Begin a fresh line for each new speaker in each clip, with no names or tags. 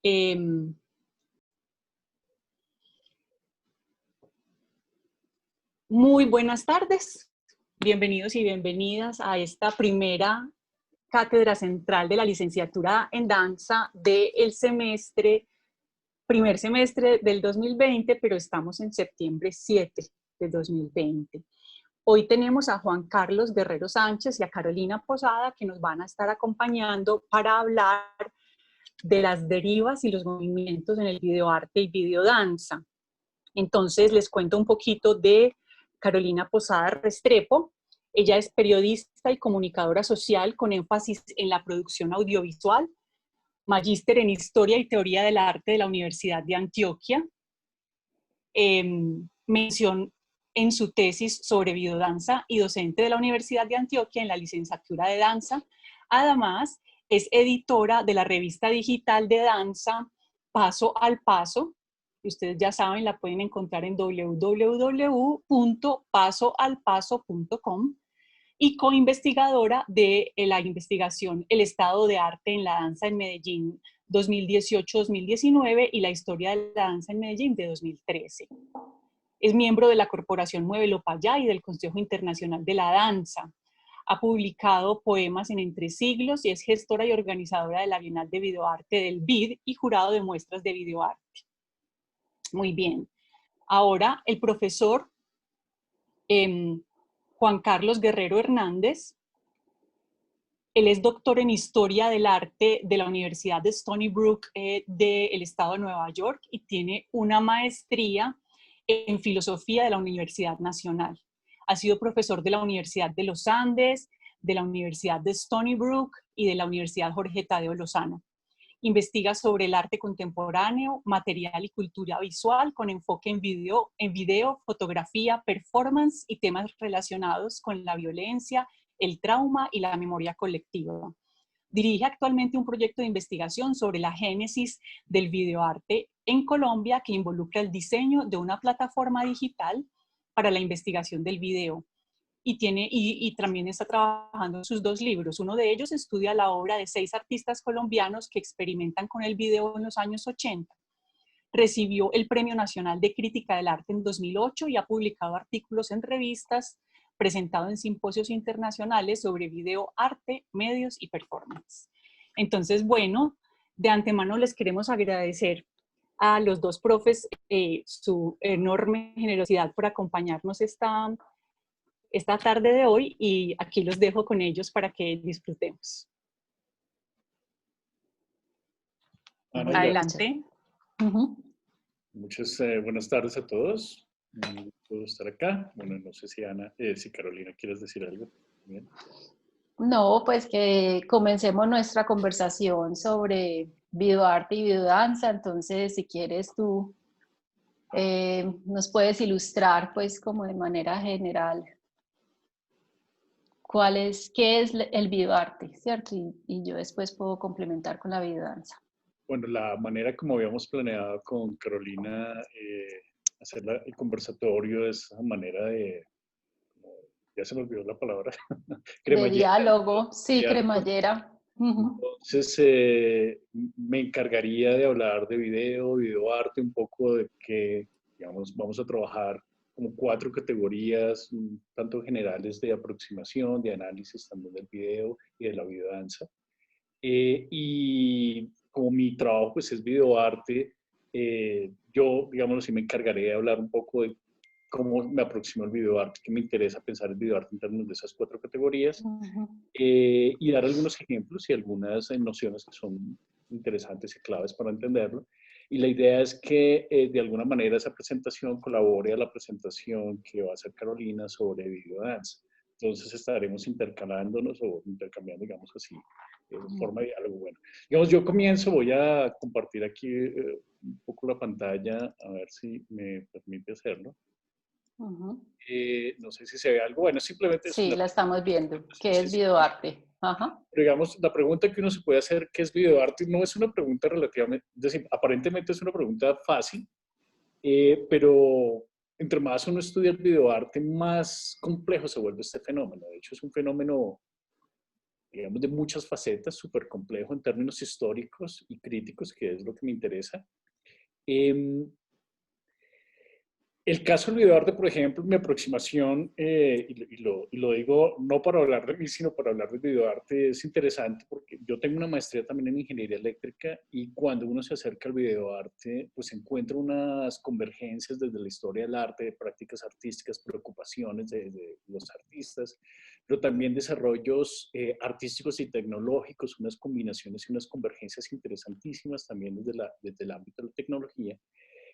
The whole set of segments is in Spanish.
Em, Muy buenas tardes, bienvenidos y bienvenidas a esta primera cátedra central de la licenciatura en danza del primer semestre del 2020, pero estamos en septiembre 7 de 2020. Hoy tenemos a Juan Carlos Guerrero Sánchez y a Carolina Posada que nos van a estar acompañando para hablar de las derivas y los movimientos en el videoarte y videodanza. Entonces les cuento un poquito de Carolina Posada Restrepo. Ella es periodista y comunicadora social con énfasis en la producción audiovisual, magíster en Historia y Teoría del Arte de la Universidad de Antioquia, mención en su tesis sobre videodanza y docente de la Universidad de Antioquia en la licenciatura de danza. Además, es editora de la revista digital de danza Paso al Paso, y ustedes ya saben, la pueden encontrar en www.pasoalpaso.com, y coinvestigadora de la investigación El estado de arte en la danza en Medellín 2018-2019 y la historia de la danza en Medellín de 2013. Es miembro de la corporación Muévelo Payá y del Consejo Internacional de la Danza. Ha publicado poemas en Entre Siglos y es gestora y organizadora de la Bienal de Videoarte del BID y jurado de muestras de videoarte. Muy bien. Ahora el profesor Juan Carlos Guerrero Hernández. Él es doctor en Historia del Arte de la Universidad de Stony Brook del estado de Nueva York y tiene una maestría en Filosofía de la Universidad Nacional. Ha sido profesor de la Universidad de los Andes, de la Universidad de Stony Brook y de la Universidad Jorge Tadeo Lozano. Investiga sobre el arte contemporáneo, material y cultura visual con enfoque en video, fotografía, performance y temas relacionados con la violencia, el trauma y la memoria colectiva. Dirige actualmente un proyecto de investigación sobre la génesis del videoarte en Colombia que involucra el diseño de una plataforma digital para la investigación del video. Y también está trabajando en sus 2 libros. Uno de ellos estudia la obra de 6 artistas colombianos que experimentan con el video en los años 80. Recibió el Premio Nacional de Crítica del Arte en 2008 y ha publicado artículos en revistas, presentado en simposios internacionales sobre video, arte, medios y performance. Entonces, bueno, de antemano les queremos agradecer a los 2 profes su enorme generosidad por acompañarnos esta tarde de hoy, y aquí los dejo con ellos para que disfrutemos.
Ana,
adelante.
Muchas buenas tardes a todos. Un gusto estar acá. Bueno, no sé si Ana, si Carolina quieres decir algo. Bien.
No, pues que comencemos nuestra conversación sobre videoarte y videodanza. Entonces, si quieres tú nos puedes ilustrar pues como de manera general qué es el videoarte, ¿cierto? Y yo después puedo complementar con la videodanza.
Bueno, la manera como habíamos planeado con Carolina hacer el conversatorio es esa manera de, ya se me olvidó la palabra,
de diálogo, sí, cremallera.
Entonces, me encargaría de hablar de videoarte, un poco de que, digamos, vamos a trabajar como 4 categorías, tanto generales de aproximación, de análisis también del video y de la videodanza. Y como mi trabajo pues es videoarte, yo, digamos, sí me encargaré de hablar un poco de cómo me aproximo al videoarte, que me interesa pensar el videoarte en términos de esas 4 categorías, y dar algunos ejemplos y algunas nociones que son interesantes y claves para entenderlo. Y la idea es que de alguna manera esa presentación colabore a la presentación que va a hacer Carolina sobre videodanza. Entonces estaremos intercalándonos o intercambiando, digamos así, forma de diálogo. Bueno, digamos, yo comienzo, voy a compartir aquí un poco la pantalla, a ver si me permite hacerlo. No sé si se ve algo. Bueno, simplemente es
sí, la estamos viendo. ¿Qué es videoarte? Ajá.
Pero digamos, la pregunta que uno se puede hacer, ¿qué es videoarte? No es una pregunta relativamente, es decir, aparentemente es una pregunta fácil, pero entre más uno estudia el videoarte, más complejo se vuelve este fenómeno. De hecho, es un fenómeno digamos, de muchas facetas, súper complejo en términos históricos y críticos, que es lo que me interesa. El caso del videoarte, por ejemplo, mi aproximación, y lo digo no para hablar de mí, sino para hablar del videoarte, es interesante porque yo tengo una maestría también en ingeniería eléctrica y cuando uno se acerca al videoarte, pues encuentra unas convergencias desde la historia del arte, de prácticas artísticas, preocupaciones de los artistas, pero también desarrollos artísticos y tecnológicos, unas combinaciones y unas convergencias interesantísimas también desde el ámbito de la tecnología.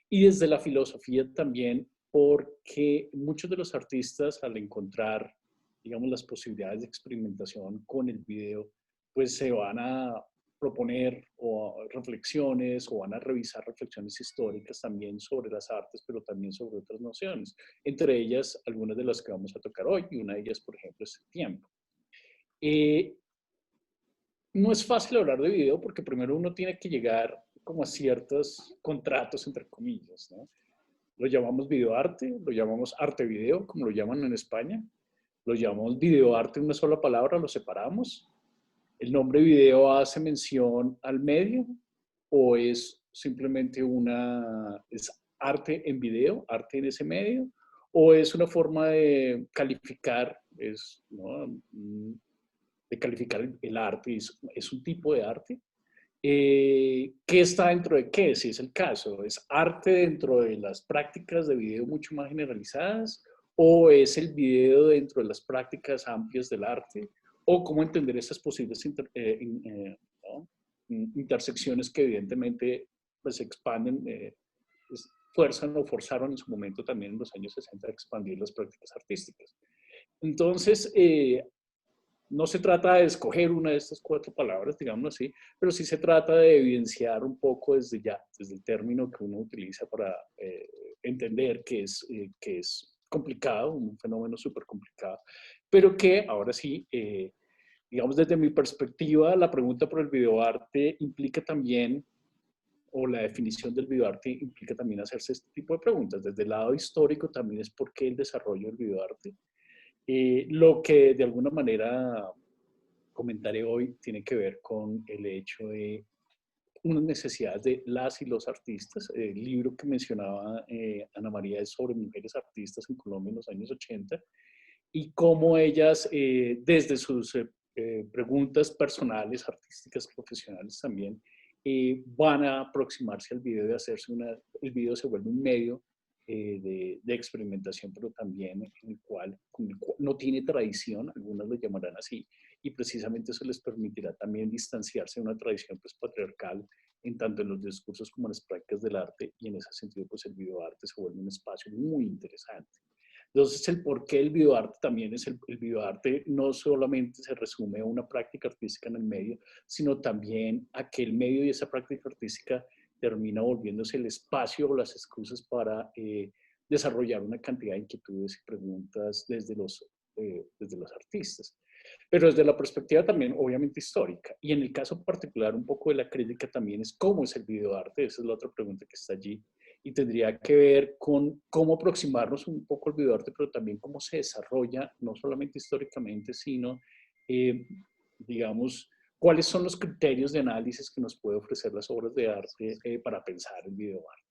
Y desde la filosofía también, porque muchos de los artistas al encontrar, digamos, las posibilidades de experimentación con el video, pues se van a proponer o reflexiones o van a revisar reflexiones históricas también sobre las artes, pero también sobre otras nociones. Entre ellas, algunas de las que vamos a tocar hoy, y una de ellas, por ejemplo, es el tiempo. No es fácil hablar de video porque primero uno tiene que llegar como a ciertos contratos, entre comillas, ¿no? Lo llamamos videoarte, lo llamamos arte video, como lo llaman en España. Lo llamamos videoarte en una sola palabra, lo separamos. ¿El nombre video hace mención al medio o es simplemente es arte en video, arte en ese medio? ¿O es una forma de calificar, ¿no? De calificar el arte? ¿Es un tipo de arte? ¿Qué está dentro de qué? Si es el caso, ¿es arte dentro de las prácticas de video mucho más generalizadas? ¿O es el video dentro de las prácticas amplias del arte? ¿O cómo entender esas posibles ¿no? Intersecciones que evidentemente pues, se expanden, fuerzan o forzaron en su momento también en los años 60 a expandir las prácticas artísticas? Entonces, no se trata de escoger una de estas 4 palabras, digámoslo así, pero sí se trata de evidenciar un poco desde el término que uno utiliza para entender que es complicado, un fenómeno súper complicado, pero que ahora sí, digamos desde mi perspectiva, la pregunta por el videoarte implica también, o la definición del videoarte implica también hacerse este tipo de preguntas. Desde el lado histórico también es por qué el desarrollo del videoarte. Lo que de alguna manera comentaré hoy tiene que ver con el hecho de unas necesidades de las y los artistas. El libro que mencionaba Ana María es sobre mujeres artistas en Colombia en los años 80 y cómo ellas, desde sus preguntas personales, artísticas, profesionales también, van a aproximarse al video y el video se vuelve un medio de experimentación, pero también con el cual no tiene tradición, algunas lo llamarán así, y precisamente eso les permitirá también distanciarse de una tradición pues, patriarcal, en tanto en los discursos como en las prácticas del arte, y en ese sentido pues el videoarte se vuelve un espacio muy interesante. Entonces, el por qué el videoarte también es el videoarte no solamente se resume a una práctica artística en el medio, sino también a que el medio y esa práctica artística termina volviéndose el espacio o las excusas para desarrollar una cantidad de inquietudes y preguntas desde los artistas. Pero desde la perspectiva también, obviamente, histórica. Y en el caso particular, un poco de la crítica también es cómo es el videoarte. Esa es la otra pregunta que está allí. Y tendría que ver con cómo aproximarnos un poco al videoarte, pero también cómo se desarrolla, no solamente históricamente, sino, digamos, cuáles son los criterios de análisis que nos puede ofrecer las obras de arte para pensar el videoarte.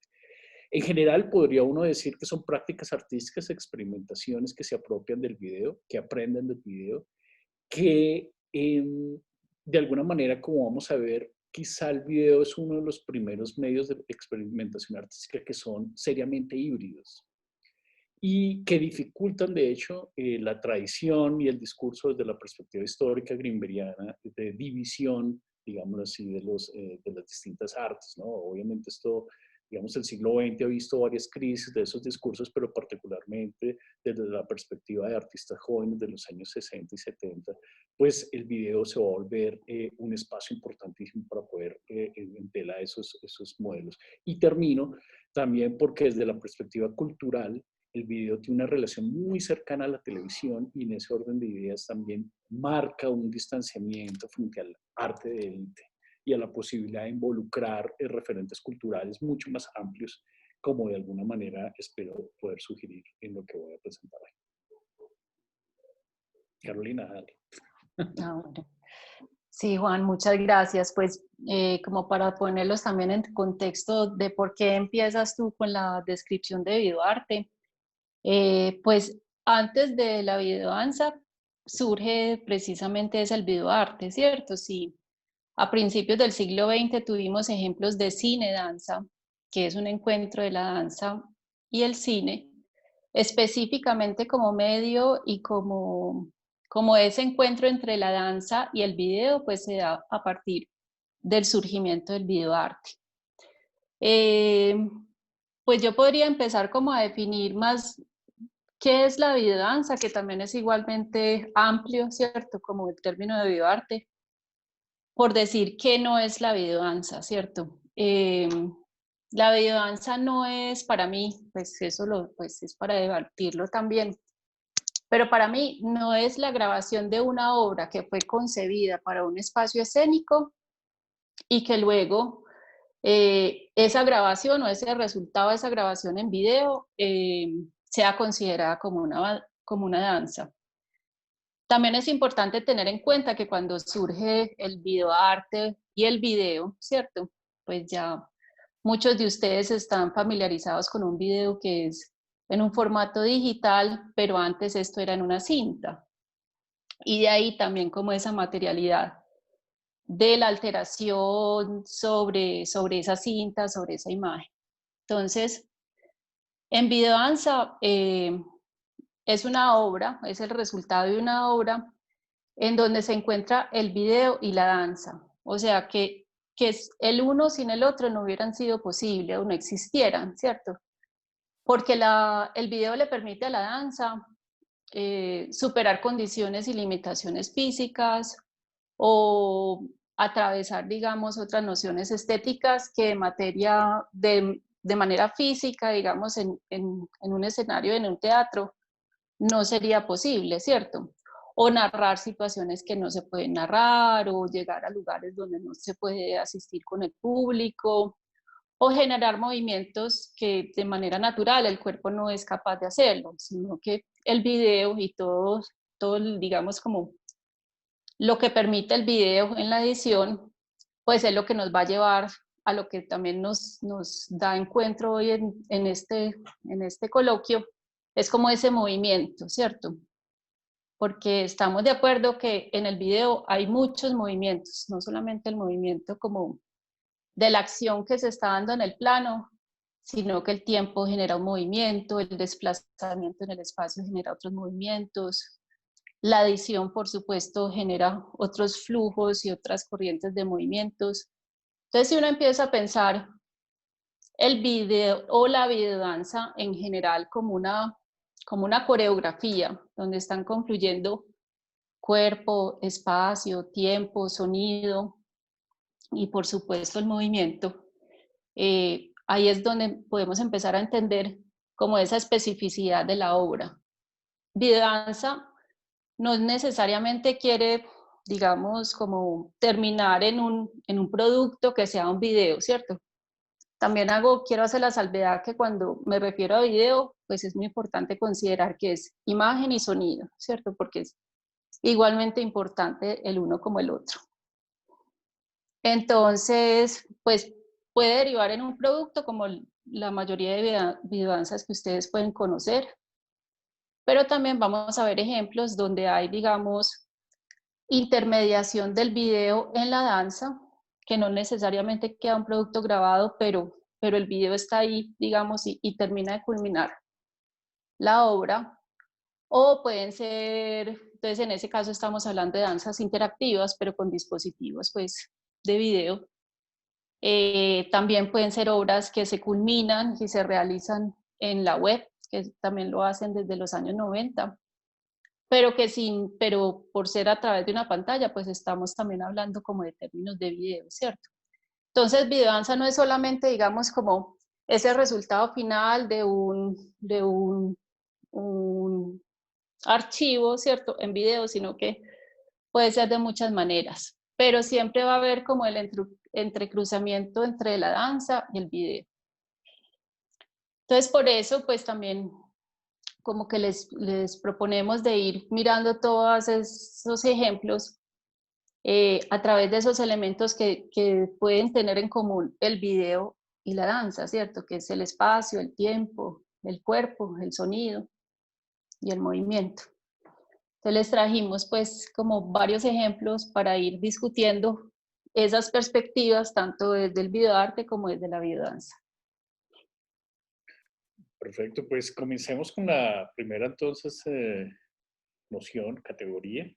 En general, podría uno decir que son prácticas artísticas, experimentaciones que se apropian del video, que aprenden del video, que de alguna manera, como vamos a ver, quizá el video es uno de los primeros medios de experimentación artística que son seriamente híbridos y que dificultan, de hecho, la tradición y el discurso desde la perspectiva histórica greenberiana de división, digámoslo así, de las distintas artes, ¿no? Obviamente esto, digamos, el siglo XX ha visto varias crisis de esos discursos, pero particularmente desde la perspectiva de artistas jóvenes de los años 60 y 70, pues el video se va a volver un espacio importantísimo para poder entelar esos modelos. Y termino también porque desde la perspectiva cultural, el video tiene una relación muy cercana a la televisión y en ese orden de ideas también marca un distanciamiento frente al arte de élite y a la posibilidad de involucrar referentes culturales mucho más amplios, como de alguna manera espero poder sugerir en lo que voy a presentar hoy. Carolina, dale.
Ah, bueno. Sí, Juan, muchas gracias. Pues como para ponerlos también en contexto de por qué empiezas tú con la descripción de videoarte, pues antes de la videodanza surge precisamente es el videoarte, ¿cierto? Sí, a principios del siglo XX tuvimos ejemplos de cine-danza, que es un encuentro de la danza y el cine, específicamente como medio y como ese encuentro entre la danza y el video, pues se da a partir del surgimiento del videoarte. Pues yo podría empezar como a definir más qué es la videodanza, que también es igualmente amplio, ¿cierto? Como el término de videoarte, por decir que no es la videodanza, ¿cierto? La videodanza no es para mí, pues eso pues es para debatirlo también, pero para mí no es la grabación de una obra que fue concebida para un espacio escénico y que luego esa grabación o ese resultado de esa grabación en video sea considerada como una danza. También es importante tener en cuenta que cuando surge el videoarte y el video, ¿cierto? Pues ya muchos de ustedes están familiarizados con un video que es en un formato digital, pero antes esto era en una cinta. Y de ahí también como esa materialidad de la alteración sobre esa cinta, sobre esa imagen. Entonces, en videodanza es una obra, es el resultado de una obra en donde se encuentra el video y la danza. O sea, que el uno sin el otro no hubieran sido posible o no existieran, ¿cierto? Porque el video le permite a la danza superar condiciones y limitaciones físicas o atravesar, digamos, otras nociones estéticas que de manera física, digamos, en un escenario, en un teatro, no sería posible, ¿cierto? O narrar situaciones que no se pueden narrar, o llegar a lugares donde no se puede asistir con el público, o generar movimientos que de manera natural el cuerpo no es capaz de hacerlo, sino que el video y todo digamos, como lo que permite el video en la edición, pues es lo que nos va a llevar a lo que también nos da encuentro hoy en este coloquio, es como ese movimiento, ¿cierto? Porque estamos de acuerdo que en el video hay muchos movimientos, no solamente el movimiento como de la acción que se está dando en el plano, sino que el tiempo genera un movimiento, el desplazamiento en el espacio genera otros movimientos, la adición, por supuesto, genera otros flujos y otras corrientes de movimientos. Entonces, si uno empieza a pensar el video o la videodanza en general como una coreografía, donde están confluyendo cuerpo, espacio, tiempo, sonido y, por supuesto, el movimiento, ahí es donde podemos empezar a entender como esa especificidad de la obra. Videodanza no necesariamente quiere, digamos, como terminar en un producto que sea un video, ¿cierto? También quiero hacer la salvedad que cuando me refiero a video, pues es muy importante considerar que es imagen y sonido, ¿cierto? Porque es igualmente importante el uno como el otro. Entonces, pues puede derivar en un producto como la mayoría de videodanzas que ustedes pueden conocer, pero también vamos a ver ejemplos donde hay, digamos, intermediación del video en la danza, que no necesariamente queda un producto grabado, pero el video está ahí, digamos, y termina de culminar la obra. O pueden ser, entonces en ese caso estamos hablando de danzas interactivas, pero con dispositivos pues, de video. También pueden ser obras que se culminan y se realizan en la web, que también lo hacen desde los años 90, pero por ser a través de una pantalla, pues estamos también hablando como de términos de video, ¿cierto? Entonces, videodanza no es solamente, digamos, como ese resultado final de un archivo, ¿cierto? En video, sino que puede ser de muchas maneras, pero siempre va a haber como el entrecruzamiento entre la danza y el video. Entonces, por eso, pues también como que les proponemos de ir mirando todos esos ejemplos a través de esos elementos que pueden tener en común el video y la danza, ¿cierto? Que es el espacio, el tiempo, el cuerpo, el sonido y el movimiento. Entonces les trajimos pues como varios ejemplos para ir discutiendo esas perspectivas tanto desde el videoarte como desde la videodanza.
Perfecto, pues comencemos con la primera entonces noción, categoría,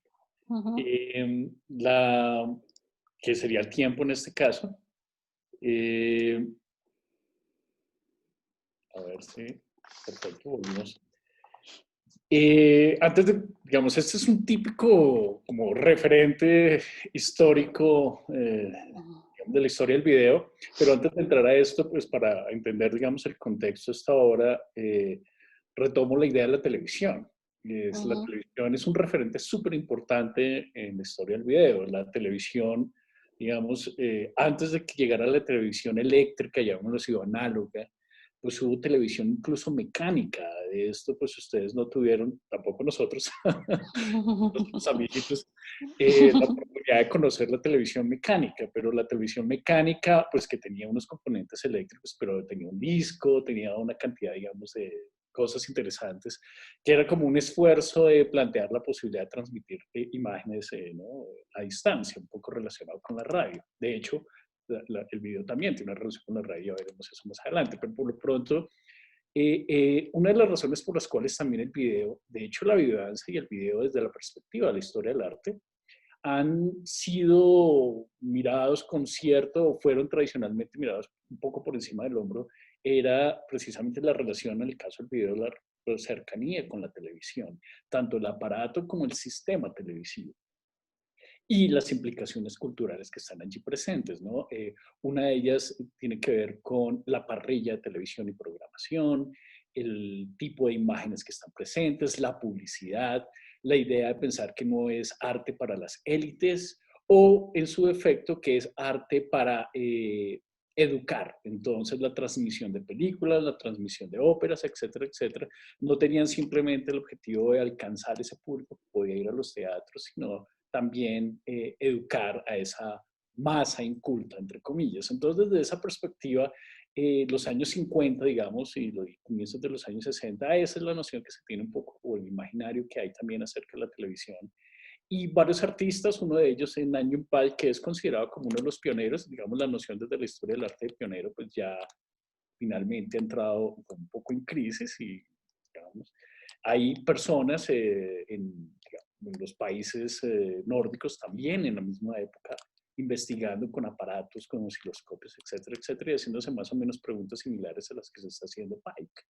que sería el tiempo en este caso. A ver si, perfecto, volvimos. Antes de, digamos, este es un típico como referente histórico de la historia del video, pero antes de entrar a esto, pues para entender, digamos, el contexto hasta ahora, retomo la idea de la televisión. La televisión es un referente súper importante en la historia del video. La televisión, digamos, antes de que llegara la televisión eléctrica, llamémoslo así, análoga, pues hubo televisión incluso mecánica. De esto, pues ustedes no tuvieron, tampoco nosotros, nuestros amiguitos, la oportunidad de conocer la televisión mecánica, pero la televisión mecánica, pues que tenía unos componentes eléctricos, pero tenía un disco, tenía una cantidad, digamos, de cosas interesantes, que era como un esfuerzo de plantear la posibilidad de transmitir imágenes ¿no? a distancia, un poco relacionado con la radio. De hecho, el video también tiene una relación con la radio, ya veremos eso más adelante, pero por lo pronto, una de las razones por las cuales también el video, de hecho la videodanza y el video desde la perspectiva de la historia del arte, han sido mirados con cierto, o fueron tradicionalmente mirados un poco por encima del hombro, era precisamente la relación, en el caso del video, la cercanía con la televisión, tanto el aparato como el sistema televisivo y las implicaciones culturales que están allí presentes, ¿no? Una de ellas tiene que ver con la parrilla de televisión y programación, el tipo de imágenes que están presentes, la publicidad, la idea de pensar que no es arte para las élites o, en su defecto, que es arte para educar. Entonces, la transmisión de películas, la transmisión de óperas, etcétera, etcétera, no tenían simplemente el objetivo de alcanzar ese público que podía ir a los teatros, sino también educar a esa masa inculta, entre comillas. Entonces, desde esa perspectiva, los años 50, digamos, y los comienzos de los años 60, esa es la noción que se tiene un poco, o el imaginario que hay también acerca de la televisión. Y varios artistas, uno de ellos en Nanyun Pai, que es considerado como uno de los pioneros, digamos, la noción desde la historia del arte de pionero, pues ya finalmente ha entrado un poco en crisis y, digamos, hay personas en los países nórdicos también en la misma época investigando con aparatos, con osciloscopios, etcétera, etcétera, y haciéndose más o menos preguntas similares a las que se está haciendo Pike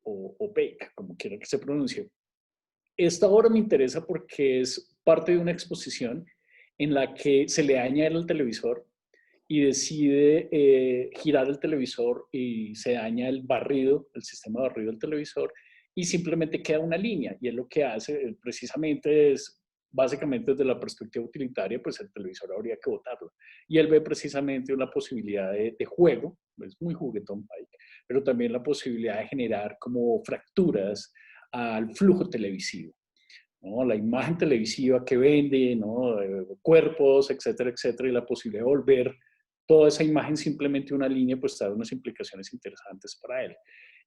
o Peik, como quiera que se pronuncie. Esta obra me interesa porque es parte de una exposición en la que se le añade el televisor y decide girar el televisor y se daña el barrido, el sistema de barrido del televisor y simplemente queda una línea. Y él lo que hace precisamente es, básicamente desde la perspectiva utilitaria, pues el televisor habría que botarlo. Y él ve precisamente una posibilidad de juego, es muy juguetón Pike, pero también la posibilidad de generar como fracturas al flujo televisivo, ¿no? La imagen televisiva que vende, ¿no? Cuerpos, etcétera, etcétera, y la posibilidad de volver toda esa imagen simplemente una línea, pues trae unas implicaciones interesantes para él.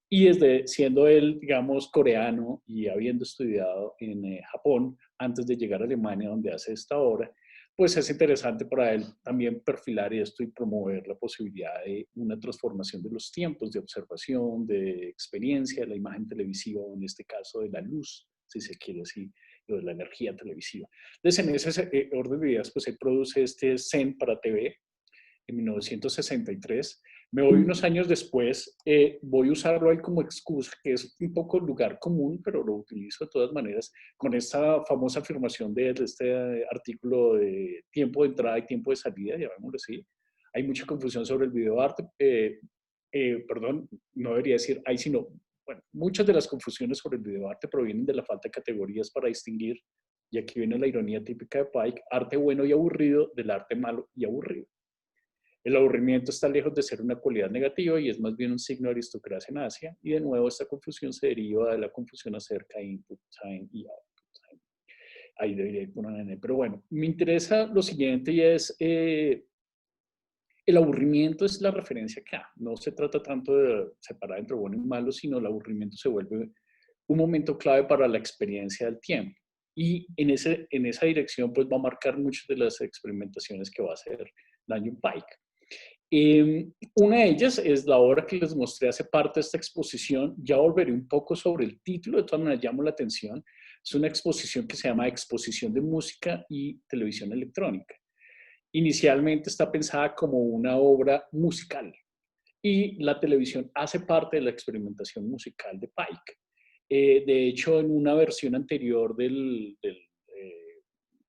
Y desde siendo él, digamos, coreano y habiendo estudiado en Japón antes de llegar a Alemania, donde hace esta obra, pues es interesante para él también perfilar esto y promover la posibilidad de una transformación de los tiempos de observación, de experiencia de la imagen televisiva, o en este caso de la luz, si se quiere así, o de la energía televisiva. Entonces, en ese orden de ideas, pues él produce este Zen para TV en 1963. Me voy unos años después, voy a usarlo ahí como excusa, que es un poco lugar común, pero lo utilizo de todas maneras, con esta famosa afirmación de este artículo de tiempo de entrada y tiempo de salida, llamémoslo así. Hay mucha confusión sobre el videoarte, perdón, no debería decir hay, sino, bueno, muchas de las confusiones sobre el videoarte provienen de la falta de categorías para distinguir, y aquí viene la ironía típica de Pike, arte bueno y aburrido del arte malo y aburrido. El aburrimiento está lejos de ser una cualidad negativa y es más bien un signo de aristocracia en Asia. Y de nuevo, esta confusión se deriva de la confusión acerca de input time y output time. ahí debería ir con una N. Pero bueno, me interesa lo siguiente y es, el aburrimiento es la referencia acá. No se trata tanto de separar entre bueno y malo, sino el aburrimiento se vuelve un momento clave para la experiencia del tiempo. Y en esa dirección pues va a marcar muchas de las experimentaciones que va a hacer Daniel Pike. Una de ellas es la obra que les mostré hace parte de esta exposición. Ya volveré un poco sobre el título, de todas maneras llamo la atención. Es una exposición que se llama Exposición de Música y Televisión Electrónica. Inicialmente está pensada como una obra musical y la televisión hace parte de la experimentación musical de Pike. De hecho, en una versión anterior del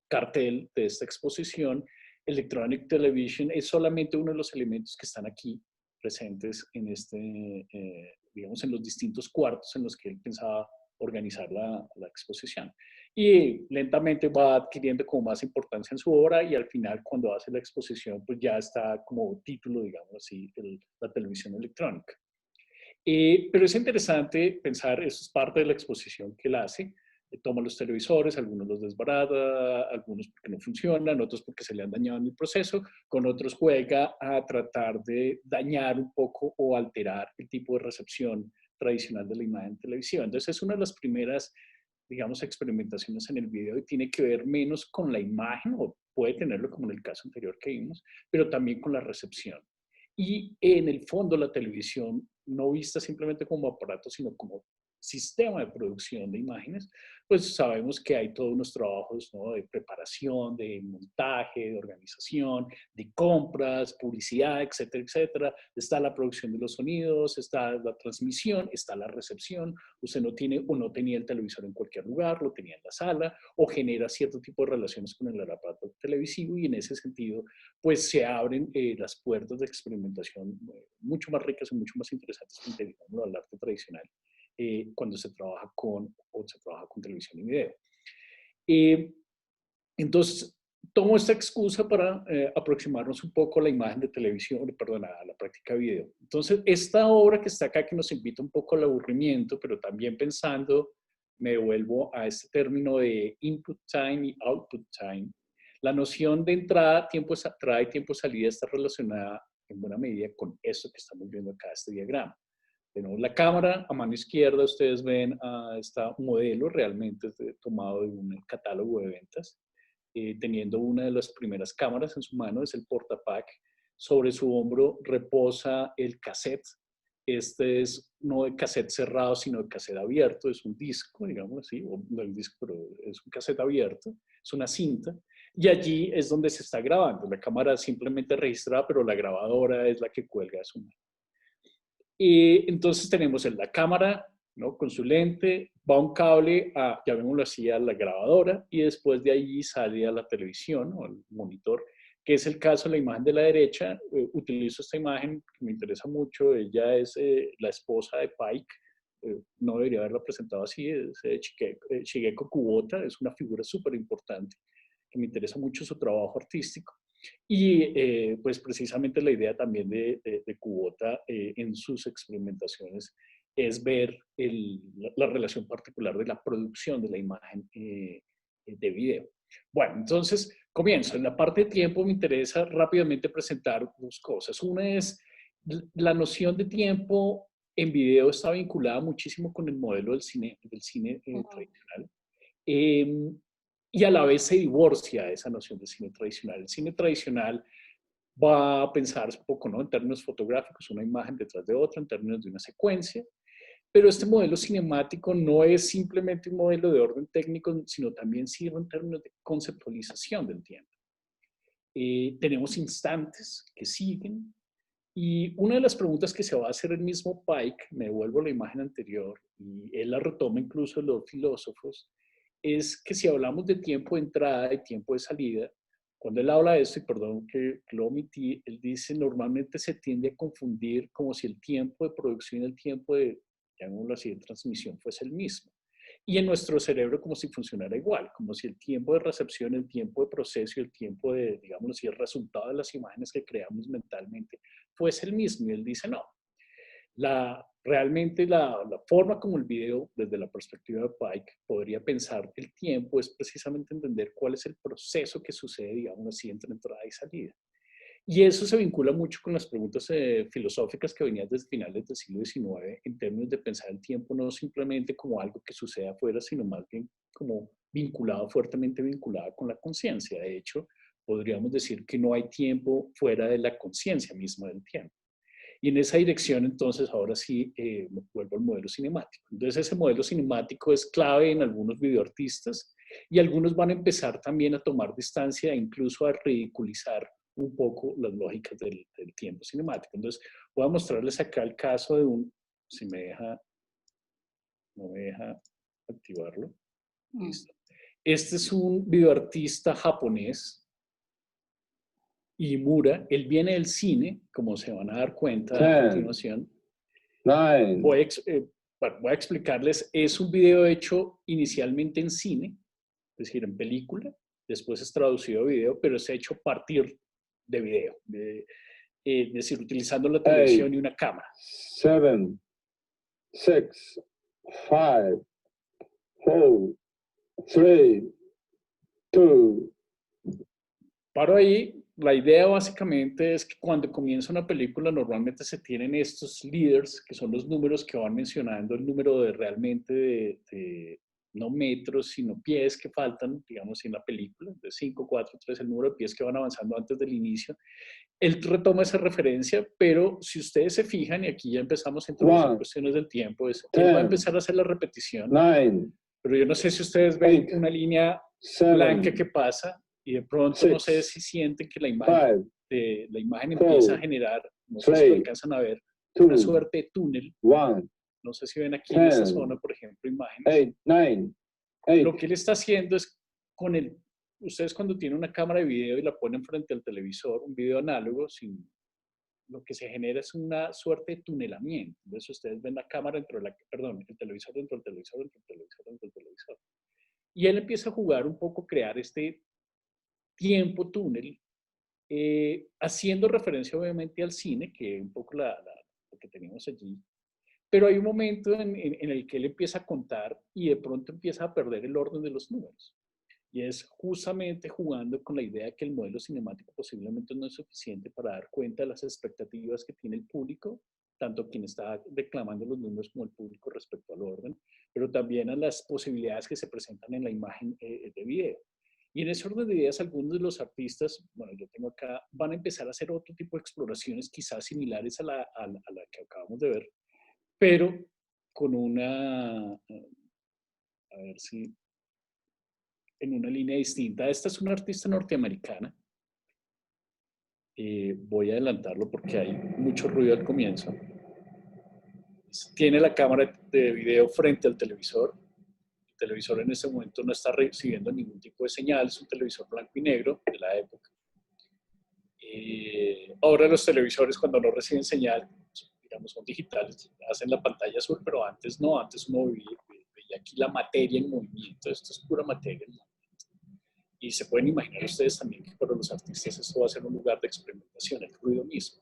cartel de esta exposición, Electronic Television es solamente uno de los elementos que están aquí presentes en digamos, en los distintos cuartos en los que él pensaba organizar la exposición. Y lentamente va adquiriendo como más importancia en su obra y al final cuando hace la exposición pues ya está como título, digamos así, la televisión electrónica. Pero es interesante pensar, eso es parte de la exposición que él hace, toma los televisores, algunos los desbarata, algunos porque no funcionan, otros porque se le han dañado en el proceso, con otros juega a tratar de dañar un poco o alterar el tipo de recepción tradicional de la imagen televisiva. Entonces es una de las primeras, digamos, experimentaciones en el video y tiene que ver menos con la imagen, o puede tenerlo como en el caso anterior que vimos, pero también con la recepción. Y en el fondo la televisión, no vista simplemente como aparato, sino como sistema de producción de imágenes, pues sabemos que hay todos unos trabajos, ¿no?, de preparación, de montaje, de organización, de compras, publicidad, etcétera, etcétera. Está la producción de los sonidos, está la transmisión, está la recepción. Usted no tiene o no tenía el televisor en cualquier lugar, lo tenía en la sala, o genera cierto tipo de relaciones con el aparato televisivo y en ese sentido pues se abren las puertas de experimentación mucho más ricas y mucho más interesantes que integrando al arte tradicional cuando se trabaja con televisión y video. Entonces, tomo esta excusa para aproximarnos un poco a la imagen de televisión, perdón, a la práctica de video. Entonces, esta obra que está acá, que nos invita un poco al aburrimiento, pero también pensando, me devuelvo a este término de input time y output time. La noción de entrada, tiempo y tiempo de salida está relacionada en buena medida con esto que estamos viendo acá, este diagrama. Tenemos la cámara, a mano izquierda ustedes ven este modelo, realmente tomado de un catálogo de ventas, teniendo una de las primeras cámaras en su mano, es el portapack. Sobre su hombro reposa el cassette. Este es no de cassette cerrado, sino de cassette abierto, es un disco, digamos así, o no el disco, pero es un cassette abierto, es una cinta. Y allí es donde se está grabando. La cámara simplemente registra, pero la grabadora es la que cuelga de su mano. Y entonces tenemos en la cámara, ¿no?, con su lente, va un cable a, llamémoslo así, a la grabadora y después de allí sale a la televisión o al monitor, que es el caso de la imagen de la derecha. Utilizo esta imagen que me interesa mucho. Ella es la esposa de Pike. No debería haberla presentado así, es Shigeko Kubota, es una figura súper importante que me interesa mucho su trabajo artístico. Y pues precisamente la idea también de Kubota en sus experimentaciones es ver la relación particular de la producción de la imagen de video. Bueno, entonces comienzo. En la parte de tiempo me interesa rápidamente presentar dos cosas. Una es la noción de tiempo en video está vinculada muchísimo con el modelo del cine tradicional. Y a la vez se divorcia esa noción de cine tradicional. El cine tradicional va a pensar un poco, ¿no?, en términos fotográficos, una imagen detrás de otra, en términos de una secuencia, pero este modelo cinemático no es simplemente un modelo de orden técnico, sino también sirve en términos de conceptualización del tiempo. Tenemos instantes que siguen, y una de las preguntas que se va a hacer el mismo Pike, me devuelvo a la imagen anterior, y él la retoma incluso de los filósofos, es que si hablamos de tiempo de entrada y tiempo de salida, cuando él habla de esto, y perdón que lo omití, él dice normalmente se tiende a confundir como si el tiempo de producción y el tiempo de, llamémoslo así, de transmisión fuese el mismo. Y en nuestro cerebro como si funcionara igual, como si el tiempo de recepción, el tiempo de proceso y el tiempo de, digámoslo así, el resultado de las imágenes que creamos mentalmente fuese el mismo. Y él dice, no, realmente la forma como el video, desde la perspectiva de Pike, podría pensar el tiempo es precisamente entender cuál es el proceso que sucede, digamos así, entre entrada y salida. Y eso se vincula mucho con las preguntas filosóficas que venían desde finales del siglo XIX en términos de pensar el tiempo no simplemente como algo que sucede afuera, sino más bien como vinculado, fuertemente vinculado con la conciencia. De hecho, podríamos decir que no hay tiempo fuera de la conciencia misma del tiempo. Y en esa dirección, entonces, ahora sí, vuelvo al modelo cinemático. Entonces, ese modelo cinemático es clave en algunos videoartistas y algunos van a empezar también a tomar distancia e incluso a ridiculizar un poco las lógicas del tiempo cinemático. Entonces, voy a mostrarles acá el caso de un, si me deja, no me deja activarlo. Listo. Este es un videoartista japonés, Imura. Él viene del cine, como se van a dar cuenta a continuación. Voy a explicarles, es un video hecho inicialmente en cine, es decir, en película, después es traducido a video, pero es hecho a partir de video, es decir, utilizando la televisión y una cámara.
7, 6, 5, 4, 3, 2.
Paro ahí. La idea básicamente es que cuando comienza una película normalmente se tienen estos leaders, que son los números que van mencionando el número de realmente de no metros, sino pies que faltan, digamos, en la película, de 5, 4, 3, el número de pies que van avanzando antes del inicio. Él retoma esa referencia, pero si ustedes se fijan, y aquí ya empezamos a introducir cuestiones del tiempo, él va a empezar a hacer la repetición, pero yo no sé si ustedes ven una línea blanca que pasa, y de pronto no sé si sienten que la imagen empieza a generar, no sé si lo alcanzan a ver, una suerte de túnel. No sé si ven aquí en esta zona, por ejemplo, imágenes. Lo que él está haciendo es ustedes cuando tienen una cámara de video y la ponen frente al televisor, un video análogo, lo que se genera es una suerte de tunelamiento. Entonces ustedes ven la cámara el televisor dentro del televisor, dentro del televisor, dentro del televisor. Y él empieza a jugar un poco, crear este tiempo túnel, haciendo referencia obviamente al cine, que es un poco lo que teníamos allí, pero hay un momento en el que él empieza a contar y de pronto empieza a perder el orden de los números. Y es justamente jugando con la idea de que el modelo cinemático posiblemente no es suficiente para dar cuenta de las expectativas que tiene el público, tanto quien está declamando los números como el público respecto al orden, pero también a las posibilidades que se presentan en la imagen de video. Y en ese orden de ideas, algunos de los artistas, bueno, yo tengo acá, van a empezar a hacer otro tipo de exploraciones quizás similares a la que acabamos de ver, pero con a ver si, en una línea distinta. Esta es una artista norteamericana. Voy a adelantarlo porque hay mucho ruido al comienzo. Tiene la cámara de video frente al televisor. El televisor en este momento no está recibiendo ningún tipo de señal, es un televisor blanco y negro de la época. Ahora los televisores cuando no reciben señal, digamos, son digitales, hacen la pantalla azul, pero antes no, antes uno veía aquí la materia en movimiento, esto es pura materia en movimiento. Y se pueden imaginar ustedes también que para los artistas esto va a ser un lugar de experimentación, el ruido mismo.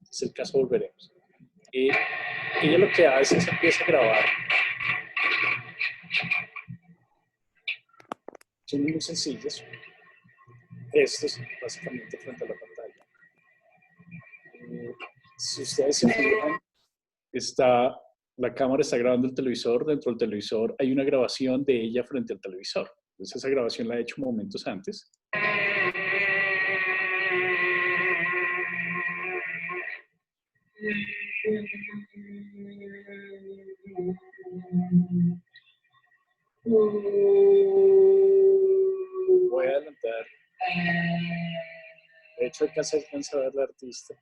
Es el caso, volveremos. Ella lo que hace es empieza a grabar. Son muy sencillos. Estos, básicamente, frente a la pantalla. Si ustedes se fijan, la cámara está grabando el televisor. Dentro del televisor hay una grabación de ella frente al televisor. Entonces, esa grabación la he hecho momentos antes. Voy a adelantar. De hecho, acá se alcanza a ver la artista.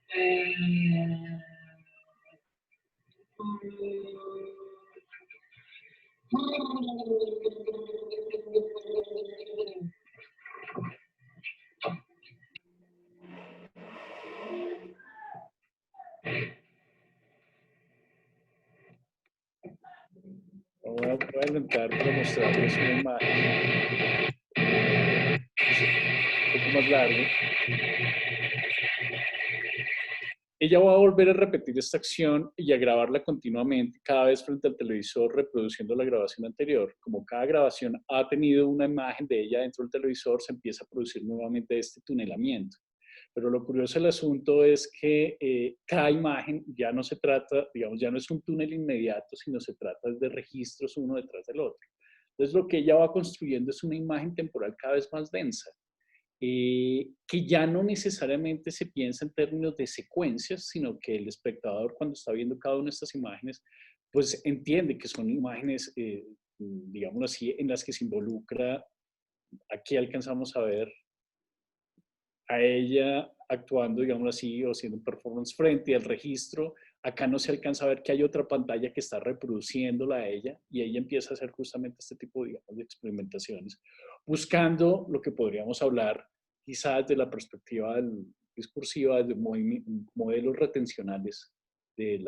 Voy a adelantar para mostrarles una imagen un poco más larga. ella va a volver a repetir esta acción y a grabarla continuamente, cada vez frente al televisor, reproduciendo la grabación anterior. Como cada grabación ha tenido una imagen de ella dentro del televisor, se empieza a producir nuevamente este tunelamiento. Pero lo curioso del asunto es que cada imagen ya no se trata, digamos, ya no es un túnel inmediato, sino se trata de registros uno detrás del otro. Entonces lo que ella va construyendo es una imagen temporal cada vez más densa, que ya no necesariamente se piensa en términos de secuencias, sino que el espectador cuando está viendo cada una de estas imágenes, pues entiende que son imágenes, digamos así, en las que se involucra, aquí alcanzamos a ver a ella actuando, digamos así, o haciendo un performance frente al registro. Acá no se alcanza a ver que hay otra pantalla que está reproduciéndola a ella y ella empieza a hacer justamente este tipo, digamos, de experimentaciones, buscando lo que podríamos hablar quizás desde la perspectiva discursiva, de modelos retencionales de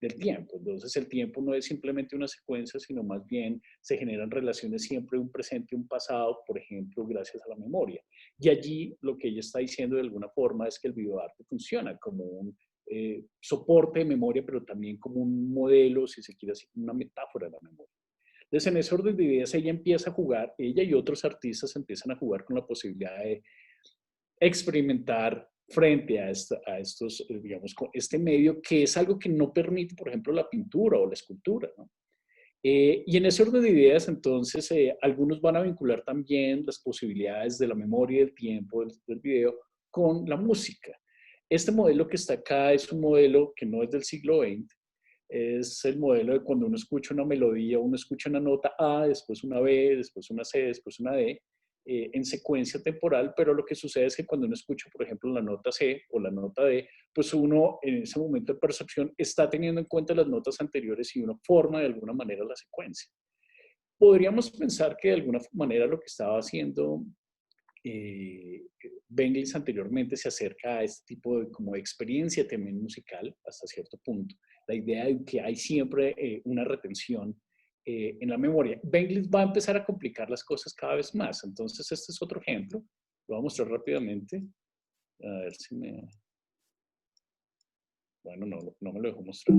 del tiempo. Entonces el tiempo no es simplemente una secuencia, sino más bien se generan relaciones siempre de un presente y un pasado, por ejemplo, gracias a la memoria. Y allí lo que ella está diciendo de alguna forma es que el videoarte funciona como un soporte de memoria, pero también como un modelo, si se quiere, así como una metáfora de la memoria. Entonces en ese orden de ideas ella empieza a jugar, ella y otros artistas empiezan a jugar con la posibilidad de experimentar frente a estos, digamos, este medio, que es algo que no permite, por ejemplo, la pintura o la escultura, ¿no? Y en ese orden de ideas, entonces, algunos van a vincular también las posibilidades de la memoria y del tiempo del video con la música. Este modelo que está acá es un modelo que no es del siglo XX, es el modelo de cuando uno escucha una melodía, uno escucha una nota A, después una B, después una C, después una D, en secuencia temporal, pero lo que sucede es que cuando uno escucha, por ejemplo, la nota C o la nota D, pues uno en ese momento de percepción está teniendo en cuenta las notas anteriores y uno forma de alguna manera la secuencia. Podríamos pensar que de alguna manera lo que estaba haciendo Benglis anteriormente se acerca a este tipo de como experiencia también musical hasta cierto punto. La idea de que hay siempre una retención en la memoria. Benglis va a empezar a complicar las cosas cada vez más. Entonces, este es otro ejemplo. Lo voy a mostrar rápidamente. A ver si me... Bueno, no me lo dejo mostrar.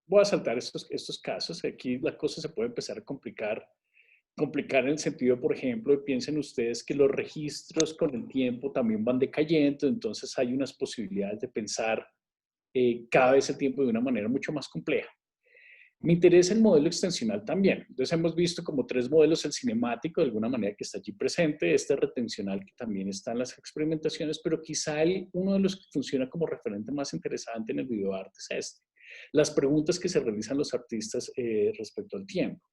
Voy a saltar estos casos. Aquí la cosa se puede empezar a complicar en el sentido, por ejemplo, piensen ustedes que los registros con el tiempo también van decayendo, entonces hay unas posibilidades de pensar cada vez el tiempo de una manera mucho más compleja. Me interesa el modelo extensional también. Entonces hemos visto como tres modelos: el cinemático, de alguna manera que está allí presente, este retencional que también está en las experimentaciones, pero quizá uno de los que funciona como referente más interesante en el videoarte es este. Las preguntas que se realizan los artistas respecto al tiempo.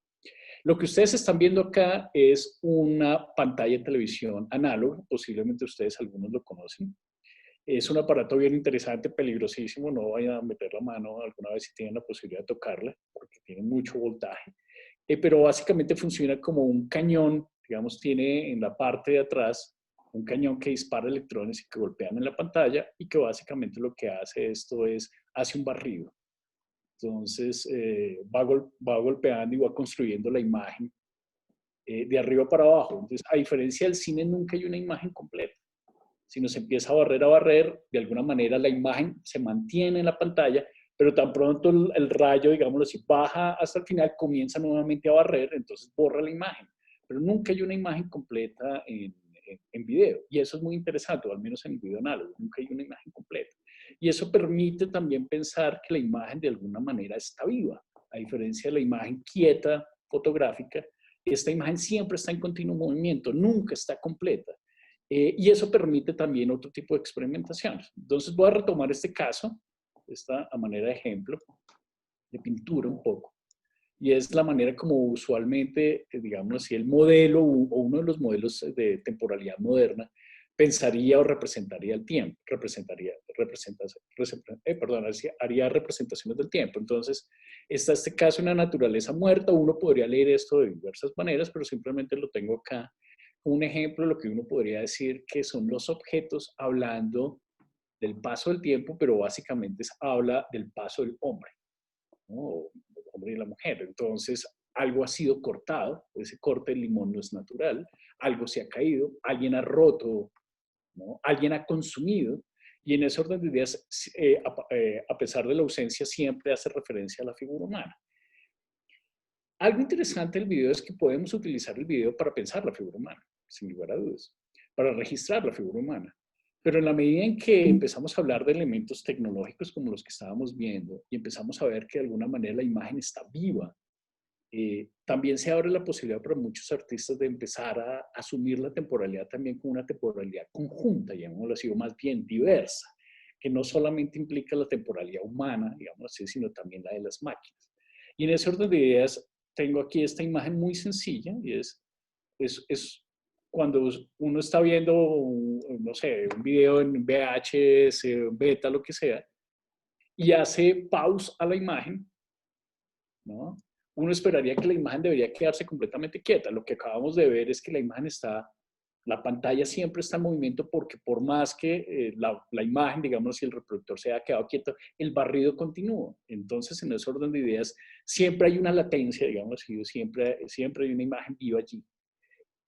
Lo que ustedes están viendo acá es una pantalla de televisión análoga, posiblemente ustedes algunos lo conocen. Es un aparato bien interesante, peligrosísimo, no vayan a meter la mano alguna vez si tienen la posibilidad de tocarla, porque tiene mucho voltaje. Pero básicamente funciona como un cañón, digamos, tiene en la parte de atrás un cañón que dispara electrones y que golpean en la pantalla, y que básicamente lo que hace esto es, hace un barrido. Entonces, va golpeando y va construyendo la imagen de arriba para abajo. Entonces, a diferencia del cine, nunca hay una imagen completa. Si nos empieza a barrer, de alguna manera la imagen se mantiene en la pantalla, pero tan pronto el rayo, digámoslo así, baja hasta el final, comienza nuevamente a barrer, entonces borra la imagen. Pero nunca hay una imagen completa en video. Y eso es muy interesante, o al menos en el video análogo, nunca hay una imagen completa. Y eso permite también pensar que la imagen de alguna manera está viva, a diferencia de la imagen quieta fotográfica. Esta imagen siempre está en continuo movimiento, nunca está completa. Y eso permite también otro tipo de experimentaciones. Entonces voy a retomar este caso, esta a manera de ejemplo, de pintura un poco. Y es la manera como usualmente, digamos así, el modelo o uno de los modelos de temporalidad moderna pensaría o representaría el tiempo, haría representaciones del tiempo. Entonces, está este caso en la naturaleza muerta. Uno podría leer esto de diversas maneras, pero simplemente lo tengo acá. Un ejemplo de lo que uno podría decir que son los objetos hablando del paso del tiempo, pero básicamente habla del paso del hombre, ¿no? El hombre y la mujer. Entonces, algo ha sido cortado, ese corte del limón no es natural, algo se ha caído, alguien ha roto ¿no? Alguien ha consumido, y en ese orden de ideas, a pesar de la ausencia, siempre hace referencia a la figura humana. Algo interesante del video es que podemos utilizar el video para pensar la figura humana, sin lugar a dudas, para registrar la figura humana. Pero en la medida en que empezamos a hablar de elementos tecnológicos como los que estábamos viendo y empezamos a ver que de alguna manera la imagen está viva, también se abre la posibilidad para muchos artistas de empezar a asumir la temporalidad también como una temporalidad conjunta, llamémoslo así, o más bien diversa, que no solamente implica la temporalidad humana, digamos así, sino también la de las máquinas. Y en ese orden de ideas, tengo aquí esta imagen muy sencilla, y es cuando uno está viendo, no sé, un video en VHS, beta, lo que sea, y hace pause a la imagen, ¿no? Uno esperaría que la imagen debería quedarse completamente quieta. Lo que acabamos de ver es que la imagen está, la pantalla siempre está en movimiento porque por más que la imagen, digamos, si el reproductor se ha quedado quieto, el barrido continúa. Entonces, en ese orden de ideas, siempre hay una latencia, digamos, siempre hay una imagen viva allí.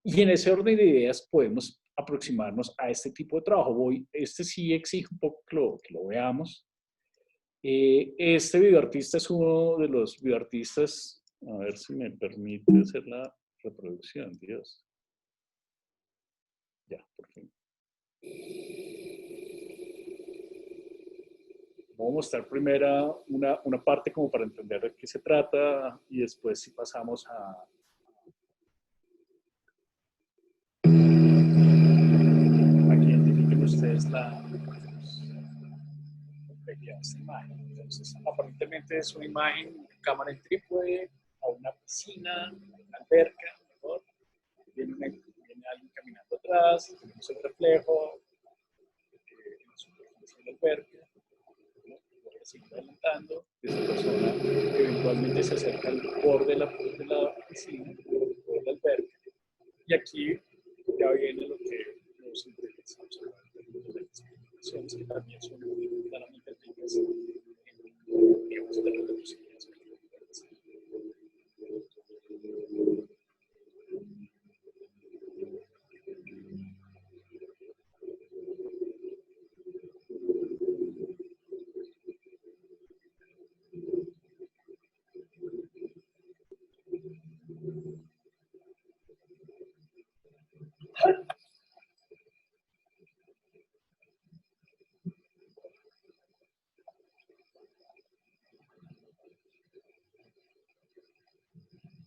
Y en ese orden de ideas podemos aproximarnos a este tipo de trabajo. Este sí exige un poco que lo veamos. Este videoartista es uno de los videoartistas, a ver si me permite hacer la reproducción, Dios. Ya, por fin. Voy a mostrar primero una parte como para entender de qué se trata y después si pasamos a... Aquí identifiquen ustedes la esta imagen. Entonces, aparentemente es una imagen de cámara en trípode a una piscina, una alberca, ¿no? Viene alguien caminando atrás, tenemos el reflejo en la superficie de la alberca, ¿no? Voy a seguir adelantando, esa persona eventualmente se acerca al borde de la piscina, de la alberca, y aquí ya viene lo que nos interesa observar de las explicaciones que también son claramente ricas en, digamos, de reproducción.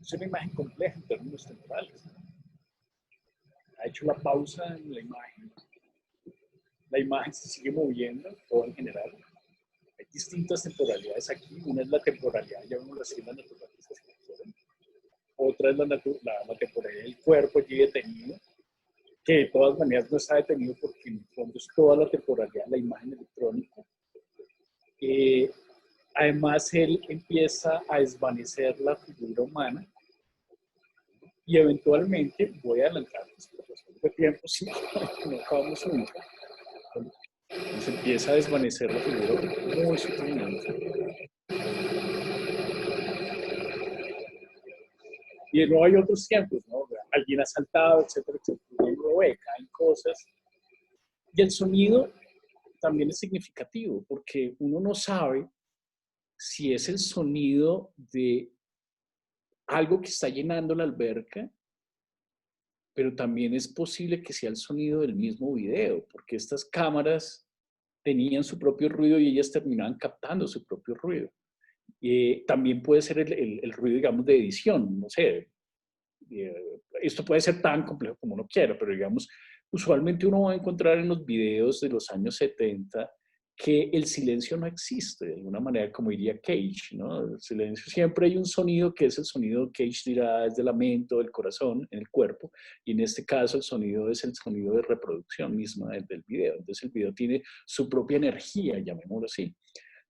Es una imagen compleja en términos temporales. Ha hecho la pausa en la imagen. La imagen se sigue moviendo, todo en general. Hay distintas temporalidades aquí. Una es la temporalidad, ya vemos así la naturaleza. Otra es la temporalidad del cuerpo allí detenido, que de todas maneras no está detenido porque en el fondo es toda la temporalidad de la imagen electrónica. Además, él empieza a desvanecer la figura humana y eventualmente, voy a adelantar por razón de tiempo, si no acabamos nunca, se empieza a desvanecer la figura muy sutilmente. Y de nuevo hay otros tiempos, ¿no? Alguien ha saltado, etcétera, etcétera, y uno ve, caen cosas. Y el sonido también es significativo, porque uno no sabe si es el sonido de algo que está llenando la alberca, pero también es posible que sea el sonido del mismo video, porque estas cámaras tenían su propio ruido y ellas terminaban captando su propio ruido. También puede ser el ruido, digamos, de edición, no sé. Esto puede ser tan complejo como uno quiera, pero digamos, usualmente uno va a encontrar en los videos de los años 70 que el silencio no existe, de alguna manera, como diría Cage, ¿no? El silencio, siempre hay un sonido que es el sonido, Cage dirá, es del lamento, del corazón, en el cuerpo, y en este caso el sonido es el sonido de reproducción misma del video. Entonces el video tiene su propia energía, llamémoslo así.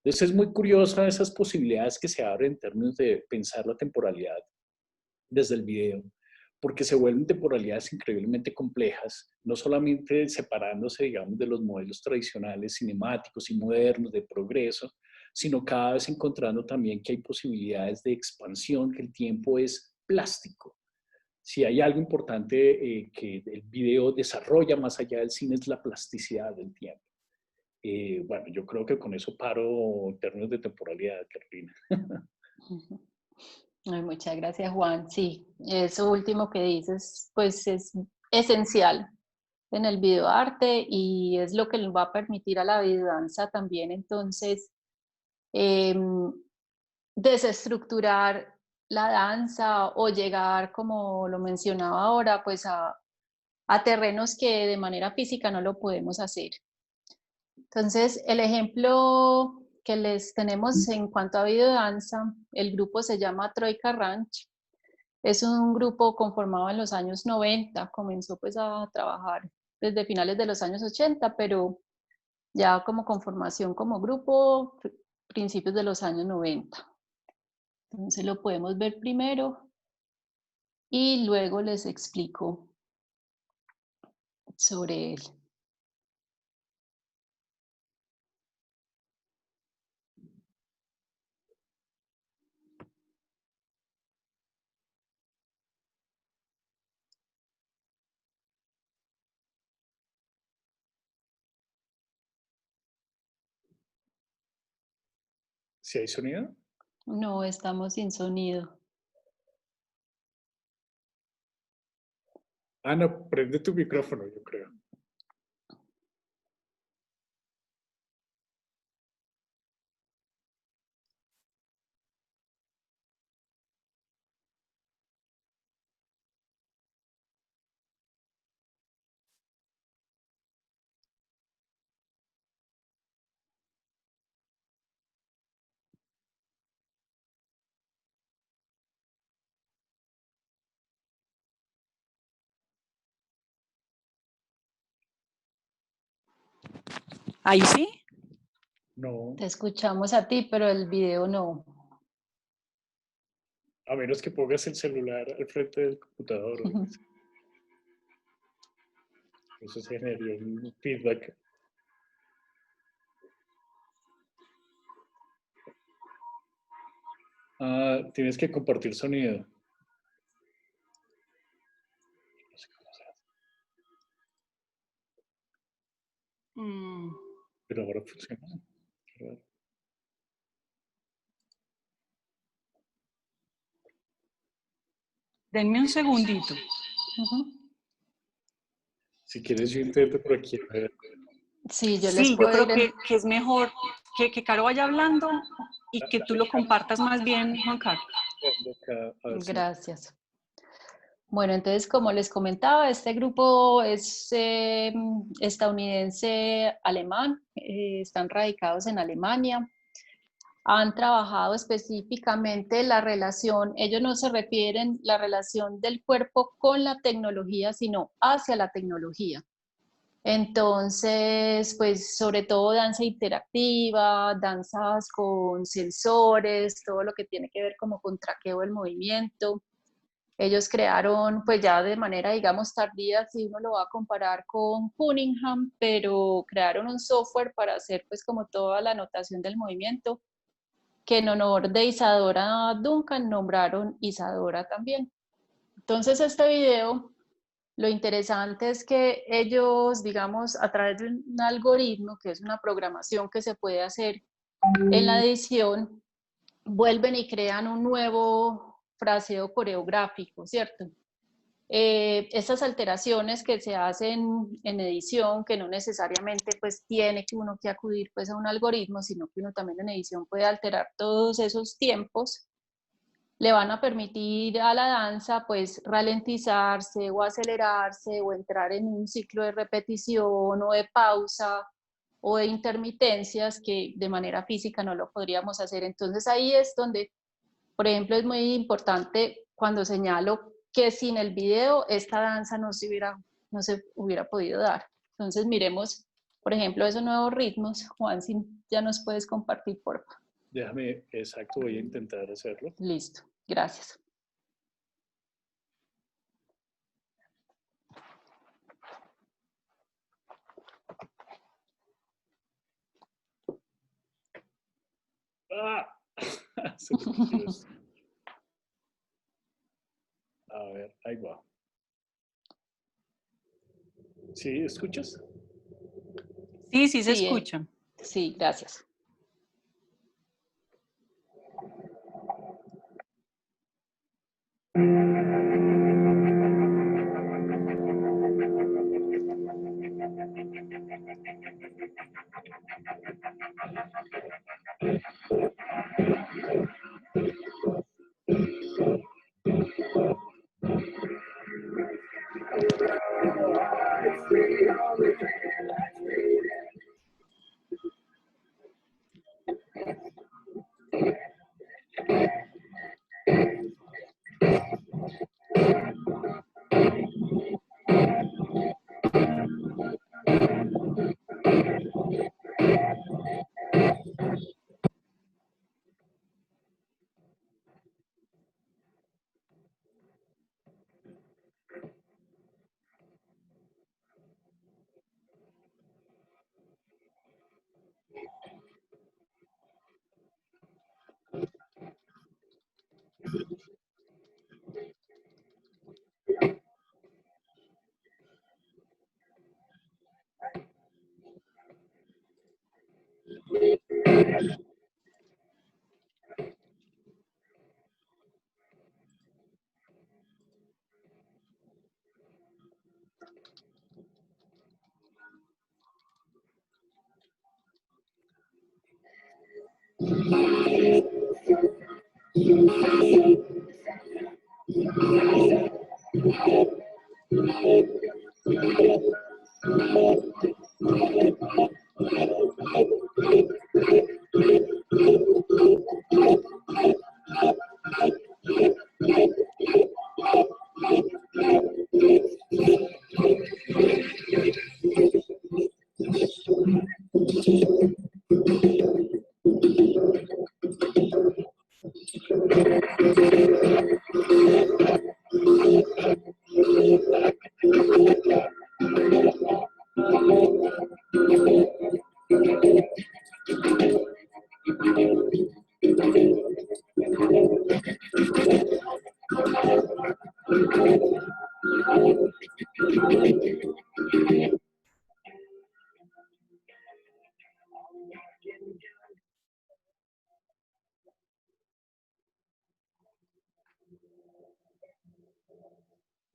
Entonces es muy curiosa esas posibilidades que se abren en términos de pensar la temporalidad desde el video, porque se vuelven temporalidades increíblemente complejas, no solamente separándose, digamos, de los modelos tradicionales cinemáticos y modernos de progreso, sino cada vez encontrando también que hay posibilidades de expansión, que el tiempo es plástico. si hay algo importante que el video desarrolla más allá del cine es la plasticidad del tiempo. Bueno, yo creo que con eso paro en términos de temporalidad, Carolina.
Ay, muchas gracias, Juan. Sí, eso último que dices, pues es esencial en el videoarte y es lo que nos va a permitir a la videodanza también, entonces, desestructurar la danza o llegar, como lo mencionaba ahora, pues a terrenos que de manera física no lo podemos hacer. Entonces, el ejemplo que les tenemos en cuanto a videodanza, el grupo se llama Troika Ranch. Es un grupo conformado en los años 90, comenzó pues a trabajar desde finales de los años 80, pero ya como conformación como grupo, principios de los años 90. Entonces lo podemos ver primero y luego les explico sobre él.
¿Sí hay sonido?
No, estamos sin sonido.
Ah, no, prende tu micrófono, yo creo.
Ahí sí.
No,
Te escuchamos a ti, pero el video no.
a menos que pongas el celular al frente del computador. Eso se generaría un feedback. Ah, tienes que compartir sonido. No sé cómo se hace, pero ahora funciona. Qué raro.
Denme un segundito.
Si quieres, yo intento por aquí. A ver.
Sí, yo les
Sí, yo
puedo
creo
ir.
que es mejor que Caro vaya hablando y que tú lo compartas más bien, Juan Carlos.
Acá, a ver si me-
Gracias. Bueno, entonces, como les comentaba, este grupo es estadounidense-alemán, están radicados en Alemania, han trabajado específicamente la relación, ellos no se refieren la relación del cuerpo con la tecnología, sino hacia la tecnología. Entonces, pues sobre todo danza interactiva, danzas con sensores, todo lo que tiene que ver como con traqueo del movimiento. Ellos crearon, pues ya de manera, digamos, tardía, si uno lo va a comparar con Cunningham, pero crearon un software para hacer pues como toda la anotación del movimiento, que en honor de Isadora Duncan nombraron Isadora también. Entonces este video, lo interesante es que ellos, digamos, a través de un algoritmo, que es una programación que se puede hacer en la edición, vuelven y crean un nuevo fraseo coreográfico, ¿cierto? Estas alteraciones que se hacen en edición, que no necesariamente pues tiene que uno que acudir pues a un algoritmo, sino que uno también en edición puede alterar todos esos tiempos, le van a permitir a la danza pues ralentizarse o acelerarse o entrar en un ciclo de repetición o de pausa o de intermitencias que de manera física no lo podríamos hacer. Entonces ahí es donde, por ejemplo, es muy importante cuando señalo que sin el video esta danza no se hubiera podido dar. Entonces miremos, por ejemplo, esos nuevos ritmos. Juan, si ya nos puedes compartir, por favor.
Déjame, exacto, voy a intentar hacerlo.
Listo, gracias.
¡Ah! Se me metió esto. A ver, ahí va. ¿Sí? ¿Escuchas?
Sí, sí se
Sí,
escucha.
sí, gracias.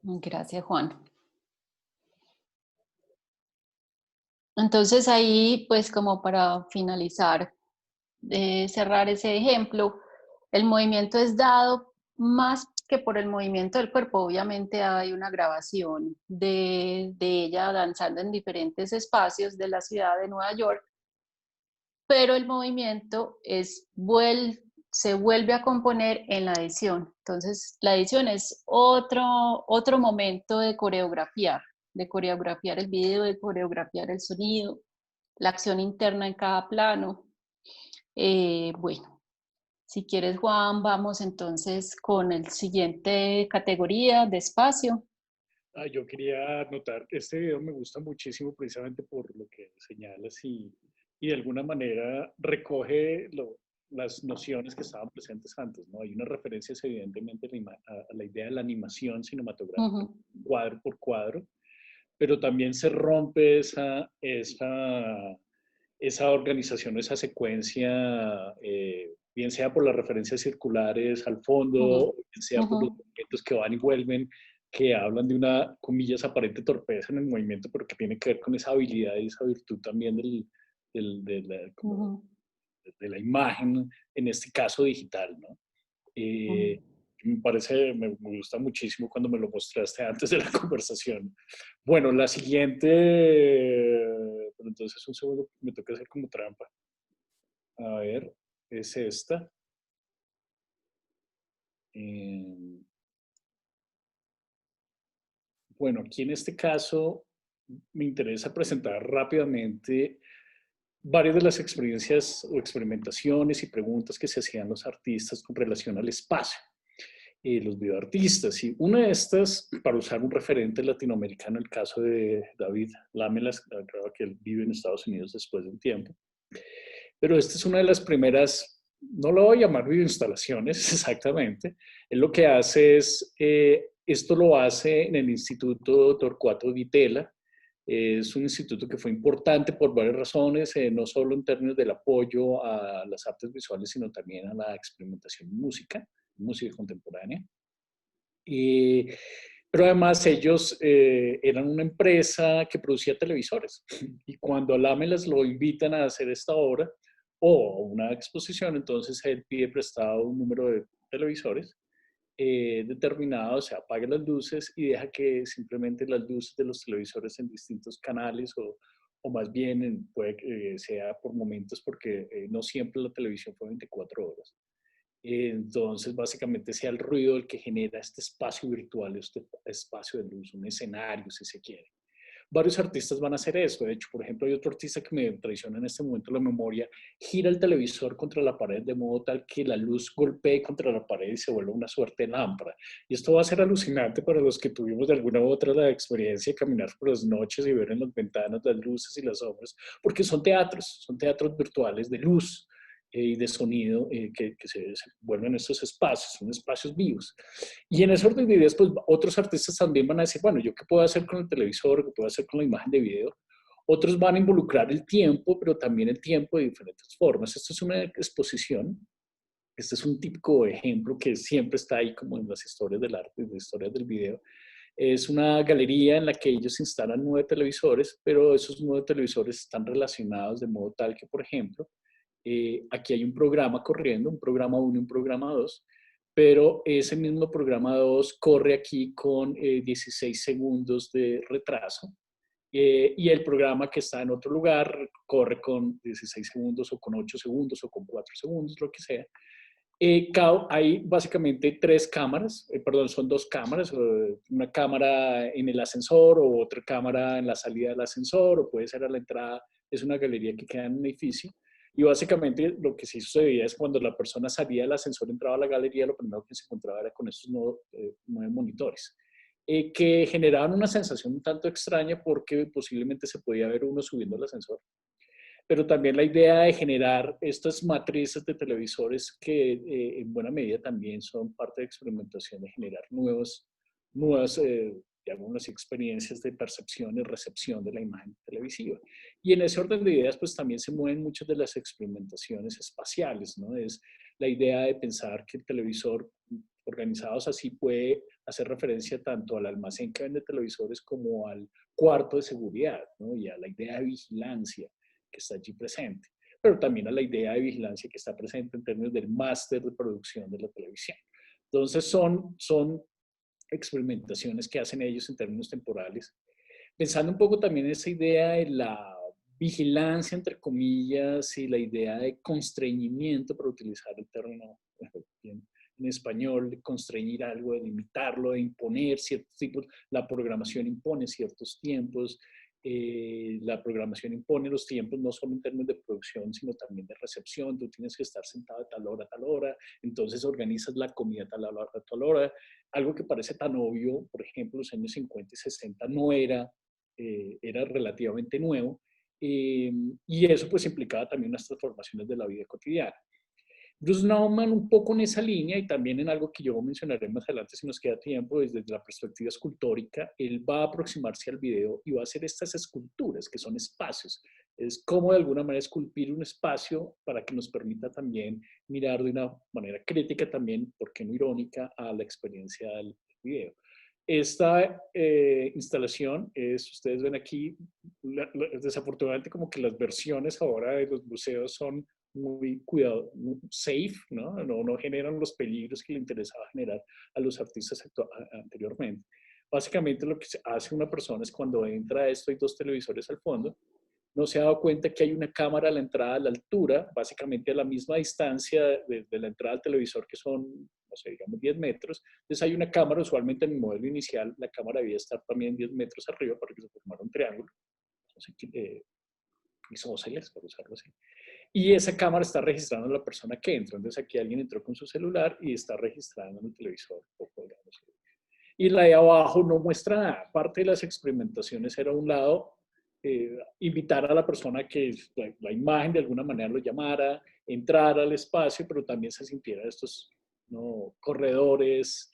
Gracias, Juan. Entonces ahí, pues como para finalizar, cerrar ese ejemplo, el movimiento es dado más que por el movimiento del cuerpo. Obviamente hay una grabación de ella danzando en diferentes espacios de la ciudad de Nueva York, pero el movimiento se vuelve a componer en la edición. Entonces, la edición es otro momento de coreografiar el video, de coreografiar el sonido, la acción interna en cada plano. Bueno, si quieres, Juan, vamos entonces con el siguiente categoría de espacio.
Yo quería anotar, este video me gusta muchísimo precisamente por lo que señalas y de alguna manera recoge las nociones que estaban presentes antes, ¿no? Hay unas referencias evidentemente a la idea de la animación cinematográfica, cuadro por cuadro, pero también se rompe esa organización, esa secuencia, bien sea por las referencias circulares al fondo, bien sea por los movimientos que van y vuelven, que hablan de una, comillas, aparente torpeza en el movimiento, pero que tiene que ver con esa habilidad y esa virtud también de la imagen, en este caso digital, ¿no? Me gusta muchísimo cuando me lo mostraste antes de la conversación. Bueno, la siguiente, pero entonces un segundo, me toca hacer como trampa. A ver, es esta. Bueno, aquí en este caso me interesa presentar rápidamente varias de las experiencias o experimentaciones y preguntas que se hacían los artistas con relación al espacio. Los videoartistas. Y una de estas, para usar un referente latinoamericano, el caso de David Lamelas, creo que él vive en Estados Unidos después de un tiempo. Pero esta es una de las primeras, no lo voy a llamar videoinstalaciones exactamente. Él lo que hace es, esto lo hace en el Instituto Torcuato Di Tella, Es un instituto que fue importante por varias razones, no solo en términos del apoyo a las artes visuales, sino también a la experimentación en música contemporánea. Pero además ellos eran una empresa que producía televisores y cuando a Lamelas lo invitan a hacer esta obra o una exposición, entonces él pide prestado un número de televisores determinado, o sea, apaga las luces y deja que simplemente las luces de los televisores en distintos canales o más bien puede que sea por momentos porque no siempre la televisión fue 24 horas. Entonces, básicamente sea el ruido el que genera este espacio virtual, este espacio de luz, un escenario, si se quiere. Varios artistas van a hacer eso. De hecho, por ejemplo, hay otro artista que me traiciona en este momento la memoria, gira el televisor contra la pared de modo tal que la luz golpee contra la pared y se vuelva una suerte de lámpara. Y esto va a ser alucinante para los que tuvimos de alguna u otra la experiencia de caminar por las noches y ver en las ventanas las luces y las sombras, porque son teatros virtuales de luz y de sonido que se vuelven estos espacios, son espacios vivos. Y en ese orden de ideas, pues otros artistas también van a decir, bueno, ¿yo qué puedo hacer con el televisor? ¿Qué puedo hacer con la imagen de video? Otros van a involucrar el tiempo, pero también el tiempo de diferentes formas. Esto es una exposición, este es un típico ejemplo que siempre está ahí como en las historias del arte, en las historias del video. Es una galería en la que ellos instalan 9 televisores, pero esos 9 televisores están relacionados de modo tal que, por ejemplo, aquí hay un programa corriendo, un programa 1 y un programa 2, pero ese mismo programa 2 corre aquí con 16 segundos de retraso y el programa que está en otro lugar corre con 16 segundos o con 8 segundos o con 4 segundos, lo que sea. Hay básicamente 3 cámaras, perdón, son 2 cámaras, una cámara en el ascensor o otra cámara en la salida del ascensor o puede ser a la entrada, es una galería que queda en un edificio. Y básicamente lo que sí sucedía es cuando la persona salía del ascensor, entraba a la galería, lo primero que se encontraba era con estos 9 monitores, que generaban una sensación un tanto extraña porque posiblemente se podía ver uno subiendo el ascensor. Pero también la idea de generar estas matrices de televisores que en buena medida también son parte de experimentación de generar nuevas digamos, experiencias de percepción y recepción de la imagen televisiva. Y en ese orden de ideas, pues también se mueven muchas de las experimentaciones espaciales, ¿no? Es la idea de pensar que el televisor, organizados así, puede hacer referencia tanto al almacén que vende televisores como al cuarto de seguridad, ¿no? Y a la idea de vigilancia que está allí presente, pero también a la idea de vigilancia que está presente en términos del máster de producción de la televisión. Entonces son experimentaciones que hacen ellos en términos temporales, pensando un poco también en esa idea de la vigilancia, entre comillas, y la idea de constreñimiento, para utilizar el término en español, de constreñir algo, de limitarlo, de imponer ciertos tipos. La programación impone ciertos tiempos, la programación impone los tiempos no solo en términos de producción, sino también de recepción. Tú tienes que estar sentado a tal hora, entonces organizas la comida a tal hora. Algo que parece tan obvio, por ejemplo, en los años 50 y 60 no era, era relativamente nuevo, y eso pues implicaba también unas transformaciones de la vida cotidiana. Bruce Nauman un poco en esa línea y también en algo que yo mencionaré más adelante si nos queda tiempo, desde la perspectiva escultórica, él va a aproximarse al video y va a hacer estas esculturas que son espacios. Es como de alguna manera esculpir un espacio para que nos permita también mirar de una manera crítica también, por qué no irónica, a la experiencia del video. Esta instalación ustedes ven aquí, desafortunadamente como que las versiones ahora de los museos son muy cuidado, muy safe, ¿no? No generan los peligros que le interesaba generar a los artistas anteriormente. Básicamente lo que hace una persona es cuando entra a esto, hay 2 televisores al fondo, no se ha dado cuenta que hay una cámara a la entrada, a la altura, básicamente a la misma distancia de la entrada al televisor, que son, no sé, digamos 10 metros. Entonces hay una cámara, usualmente en el modelo inicial, la cámara debía estar también 10 metros arriba para que se formara un triángulo, isósceles, por usarlo así. Y esa cámara está registrando a la persona que entra. Entonces aquí alguien entró con su celular y está registrando en el televisor. Y la de abajo no muestra nada. Parte de las experimentaciones era, a un lado, invitar a la persona que la imagen de alguna manera lo llamara, entrar al espacio, pero también se sintiera estos, ¿no?, corredores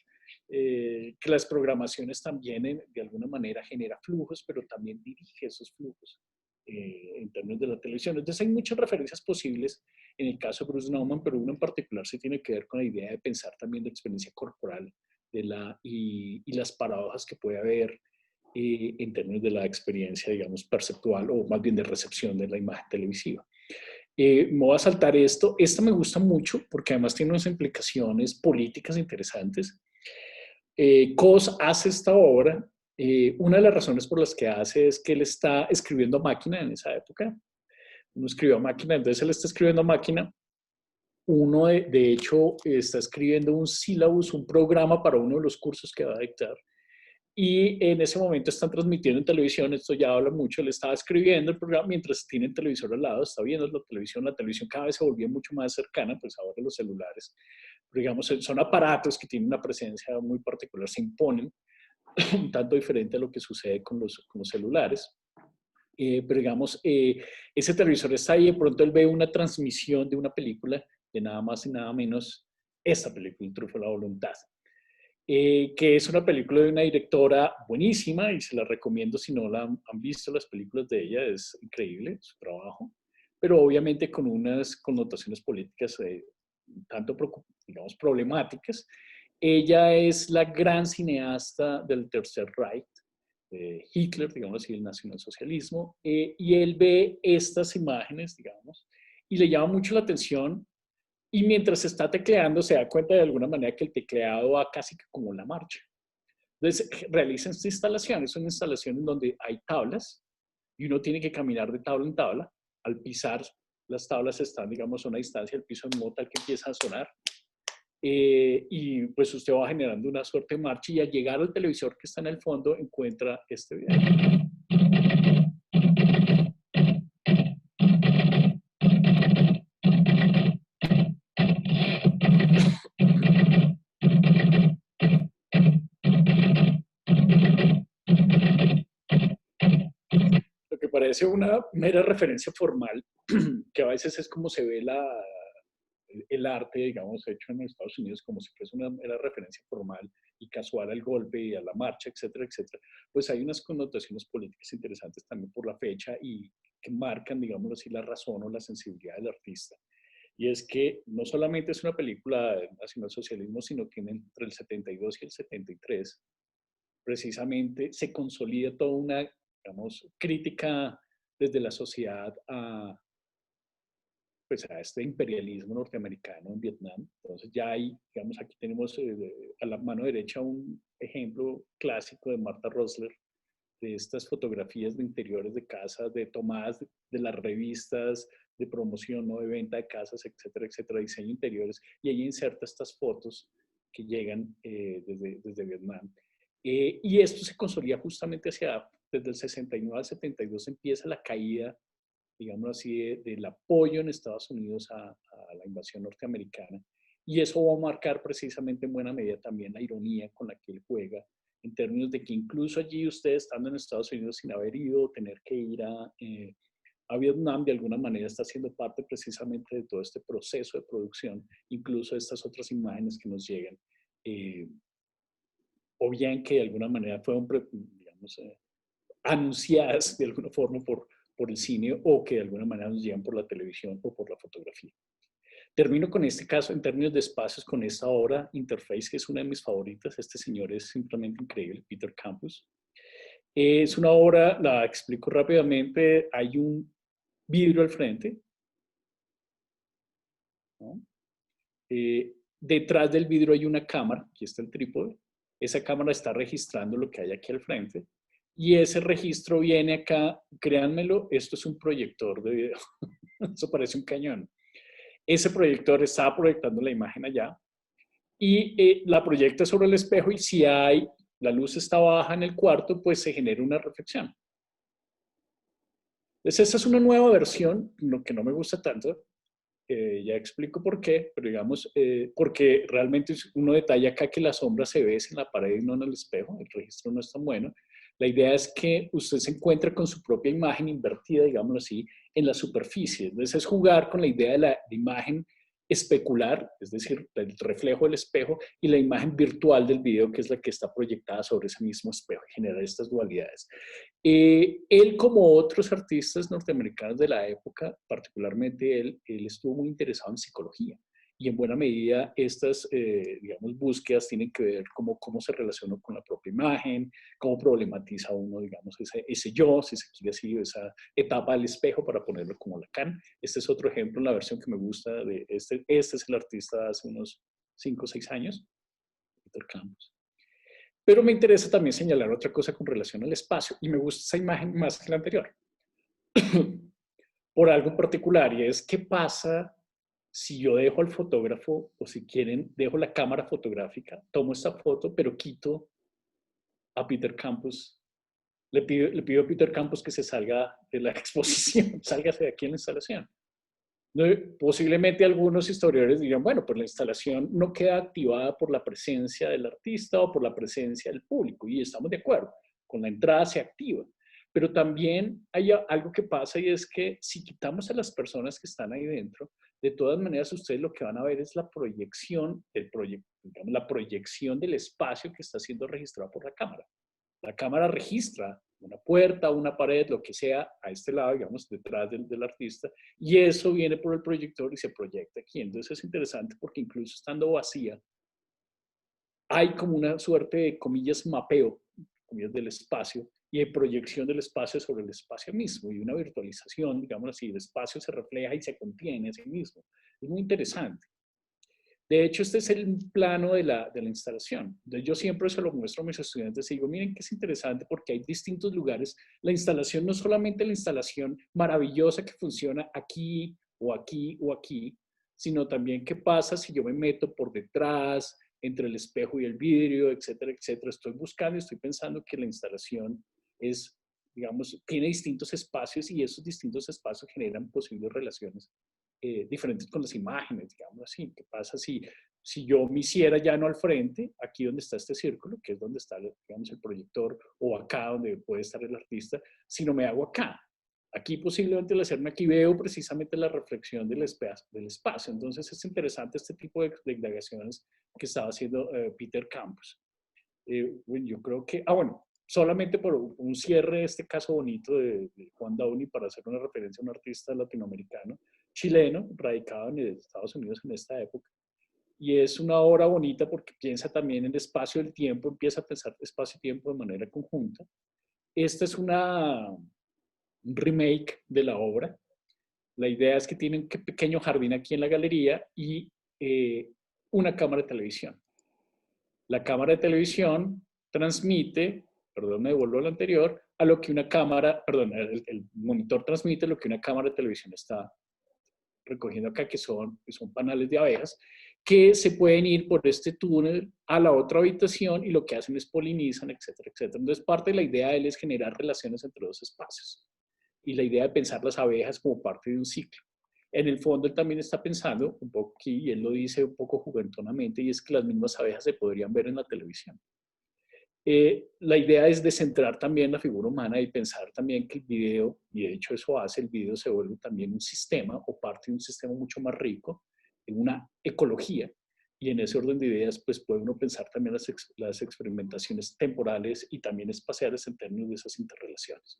que las programaciones también de alguna manera genera flujos, pero también dirige esos flujos en términos de la televisión. Entonces hay muchas referencias posibles en el caso de Bruce Nauman, pero uno en particular sí tiene que ver con la idea de pensar también la experiencia corporal y las paradojas que puede haber en términos de la experiencia, digamos, perceptual o más bien de recepción de la imagen televisiva. Me voy a saltar esto. Esta me gusta mucho porque además tiene unas implicaciones políticas interesantes. Coase hace esta obra. Una de las razones por las que hace es que él está escribiendo a máquina en esa época. Uno escribió a máquina, entonces él está escribiendo a máquina. Uno, de hecho, está escribiendo un syllabus, un programa para uno de los cursos que va a dictar. Y en ese momento están transmitiendo en televisión, esto ya habla mucho, él estaba escribiendo el programa mientras tiene el televisor al lado, está viendo la televisión cada vez se volvía mucho más cercana, pues ahora los celulares, digamos, son aparatos que tienen una presencia muy particular, se imponen, un tanto diferente a lo que sucede con los celulares. Pero digamos, ese televisor está ahí y de pronto él ve una transmisión de una película, de nada más y nada menos, esta película, El Triunfo de la Voluntad. Que es una película de una directora buenísima y se la recomiendo si no la han visto las películas de ella, es increíble su trabajo, pero obviamente con unas connotaciones políticas tanto, digamos, problemáticas. Ella es la gran cineasta del Tercer Reich, de Hitler, digamos así, el nacionalsocialismo, y él ve estas imágenes, digamos, y le llama mucho la atención. Y mientras está tecleando, se da cuenta de alguna manera que el tecleado va casi que como la marcha. Entonces, realizan esta instalación. Es una instalación en donde hay tablas y uno tiene que caminar de tabla en tabla. Al pisar, las tablas están, digamos, a una distancia del piso de modo tal que empieza a sonar. Y pues usted va generando una suerte de marcha y al llegar al televisor que está en el fondo, encuentra este video. Lo que parece una mera referencia formal, que a veces es como se ve el arte, digamos, hecho en Estados Unidos, como si fuese una mera referencia formal y casual al golpe y a la marcha, etcétera, etcétera, pues hay unas connotaciones políticas interesantes también por la fecha y que marcan, digamos así, la razón o la sensibilidad del artista. Y es que no solamente es una película de nacionalsocialismo, sino que entre el 72 y el 73, precisamente se consolida toda una, digamos, crítica desde la sociedad pues a este imperialismo norteamericano en Vietnam. Entonces ya hay, digamos, aquí tenemos a la mano derecha un ejemplo clásico de Martha Rosler, de estas fotografías de interiores de casas, de tomadas de las revistas de promoción, ¿no? De venta de casas, etcétera, etcétera, diseño de interiores, y ella inserta estas fotos que llegan desde Vietnam. Y esto se consolida justamente desde el 69 al 72 empieza la caída, digamos así, del apoyo en Estados Unidos a la invasión norteamericana. Y eso va a marcar precisamente en buena medida también la ironía con la que él juega, en términos de que incluso allí usted estando en Estados Unidos sin haber ido, tener que ir a Vietnam, de alguna manera está siendo parte precisamente de todo este proceso de producción, incluso estas otras imágenes que nos llegan, o bien que de alguna manera fueron, digamos, anunciadas de alguna forma por el cine o que de alguna manera nos llegan por la televisión o por la fotografía. Termino con este caso en términos de espacios con esta obra, Interface, que es una de mis favoritas. Este señor es simplemente increíble, Peter Campos. Es una obra, la explico rápidamente, hay un vidrio al frente, ¿no? Detrás del vidrio hay una cámara, aquí está el trípode, esa cámara está registrando lo que hay aquí al frente, y ese registro viene acá, créanmelo, esto es un proyector de video, eso parece un cañón. Ese proyector está proyectando la imagen allá, y la proyecta sobre el espejo, y si la luz está baja en el cuarto, pues se genera una reflexión. Entonces, esa es una nueva versión, lo que no me gusta tanto, ya explico por qué, pero digamos, porque realmente uno detalla acá que la sombra se ve en la pared y no en el espejo, el registro no es tan bueno. La idea es que usted se encuentre con su propia imagen invertida, digámoslo así, en la superficie. Entonces es jugar con la idea de la imagen especular, es decir, el reflejo del espejo, y la imagen virtual del video, que es la que está proyectada sobre ese mismo espejo, y generar estas dualidades. Él, como otros artistas norteamericanos de la época, particularmente él estuvo muy interesado en psicología. Y en buena medida estas, digamos, búsquedas tienen que ver cómo se relaciona con la propia imagen, cómo problematiza uno, digamos, ese yo, si se quiere decir, esa etapa del espejo, para ponerlo como Lacan. Este es otro ejemplo en la versión que me gusta de este es el artista de hace unos 5 o 6 años, Peter Campos. Pero me interesa también señalar otra cosa con relación al espacio, y me gusta esa imagen más que la anterior, por algo particular, y es qué pasa si yo dejo al fotógrafo, o si quieren, dejo la cámara fotográfica, tomo esta foto, pero quito a Peter Campos, le pido a Peter Campos que se salga de la exposición, sálgase de aquí en la instalación. No, posiblemente algunos historiadores dirían, bueno, pues la instalación no queda activada por la presencia del artista o por la presencia del público, y estamos de acuerdo, con la entrada se activa. Pero también hay algo que pasa, y es que si quitamos a las personas que están ahí dentro, de todas maneras ustedes lo que van a ver es la proyección digamos, la proyección del espacio que está siendo registrado por la cámara. La cámara registra una puerta, una pared, lo que sea, a este lado, digamos, detrás del artista, y eso viene por el proyector y se proyecta aquí. Entonces es interesante porque incluso estando vacía, hay como una suerte de, comillas, mapeo, comillas, del espacio, y de proyección del espacio sobre el espacio mismo, y una virtualización, digamos así, el espacio se refleja y se contiene a sí mismo. Es muy interesante. De hecho, este es el plano de la instalación. Entonces, yo siempre se lo muestro a mis estudiantes y digo, miren que es interesante porque hay distintos lugares. La instalación no es solamente la instalación maravillosa que funciona aquí o aquí o aquí, sino también qué pasa si yo me meto por detrás, entre el espejo y el vidrio, etcétera, etcétera. Estoy buscando y estoy pensando que la instalación es, digamos, tiene distintos espacios, y esos distintos espacios generan posibles relaciones diferentes con las imágenes, digamos así. ¿Qué pasa si yo me hiciera ya no al frente, aquí donde está este círculo, que es donde está, digamos, el proyector, o acá donde puede estar el artista, si no me hago acá? Aquí posiblemente al hacerme aquí veo precisamente la reflexión del espacio. Entonces es interesante este tipo de indagaciones que estaba haciendo Peter Campos. Bueno, yo creo que, bueno, solamente por un cierre de este caso bonito de Juan Downey, para hacer una referencia a un artista latinoamericano, chileno, radicado en Estados Unidos en esta época. Y es una obra bonita porque piensa también en el espacio del tiempo, empieza a pensar espacio y tiempo de manera conjunta. Esta es un remake de la obra. La idea es que tiene un pequeño jardín aquí en la galería y una cámara de televisión. La cámara de televisión transmite, perdón, me devuelvo a lo anterior, a lo que una cámara, perdón, el monitor transmite lo que una cámara de televisión está recogiendo acá, que son panales de abejas, que se pueden ir por este túnel a la otra habitación, y lo que hacen es polinizan, etcétera, etcétera. Entonces, parte de la idea de él es generar relaciones entre dos espacios, y la idea de pensar las abejas como parte de un ciclo. En el fondo, él también está pensando un poco aquí, y él lo dice un poco juguetonamente, y es que las mismas abejas se podrían ver en la televisión. La idea es descentrar también la figura humana y pensar también que el video, y de hecho eso hace, el video se vuelve también un sistema, o parte de un sistema mucho más rico, en una ecología. Y en ese orden de ideas, pues puede uno pensar también las experimentaciones temporales y también espaciales en términos de esas interrelaciones.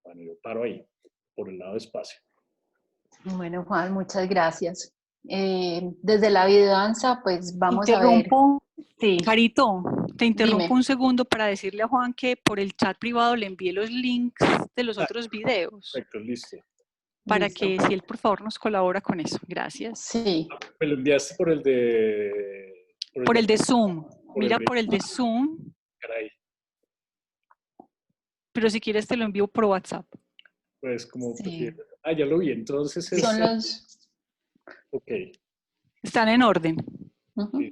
Bueno, yo paro ahí, por el lado de espacio.
Bueno, Juan, muchas gracias. Desde la videodanza, pues vamos a ver.
Sí, Carito, te interrumpo
Dime.
un segundo para decirle a Juan que por el chat privado le envié los links de los otros videos.
Perfecto, listo.
Para
Listo.
que si él por favor nos colabora con eso. Gracias.
Sí.
Me lo enviaste por el de...
Por el de Zoom. Mira, por el de Zoom.
Caray.
Pero si quieres te lo envío por WhatsApp.
Pues como
Sí.
prefieres. Ya lo vi. Entonces
Son los...
Ok.
Están en orden.
Uh-huh.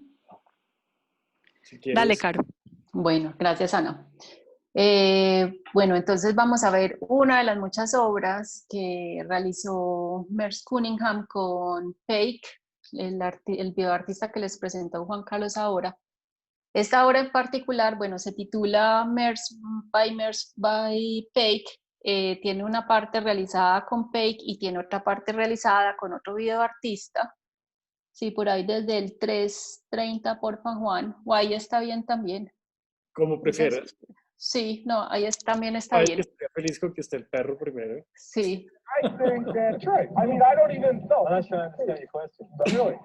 Si quieres.
Dale, Caro.
Bueno, gracias, Ana. Bueno, entonces vamos a ver una de las muchas obras que realizó Merce Cunningham con Peik, el videoartista que les presentó Juan Carlos ahora. Esta obra en particular, bueno, se titula Merce by Peik. Tiene una parte realizada con Peik y tiene otra parte realizada con otro videoartista. Sí, por ahí desde el 3:30, porfa, Juan. O ahí está bien también.
Como prefieras.
Sí, no, ahí también está
Ay,
bien.
estoy feliz con que esté el perro primero.
Sí.
I think that's right. I mean, I don't even know. I'm not sure I understand your question. Really?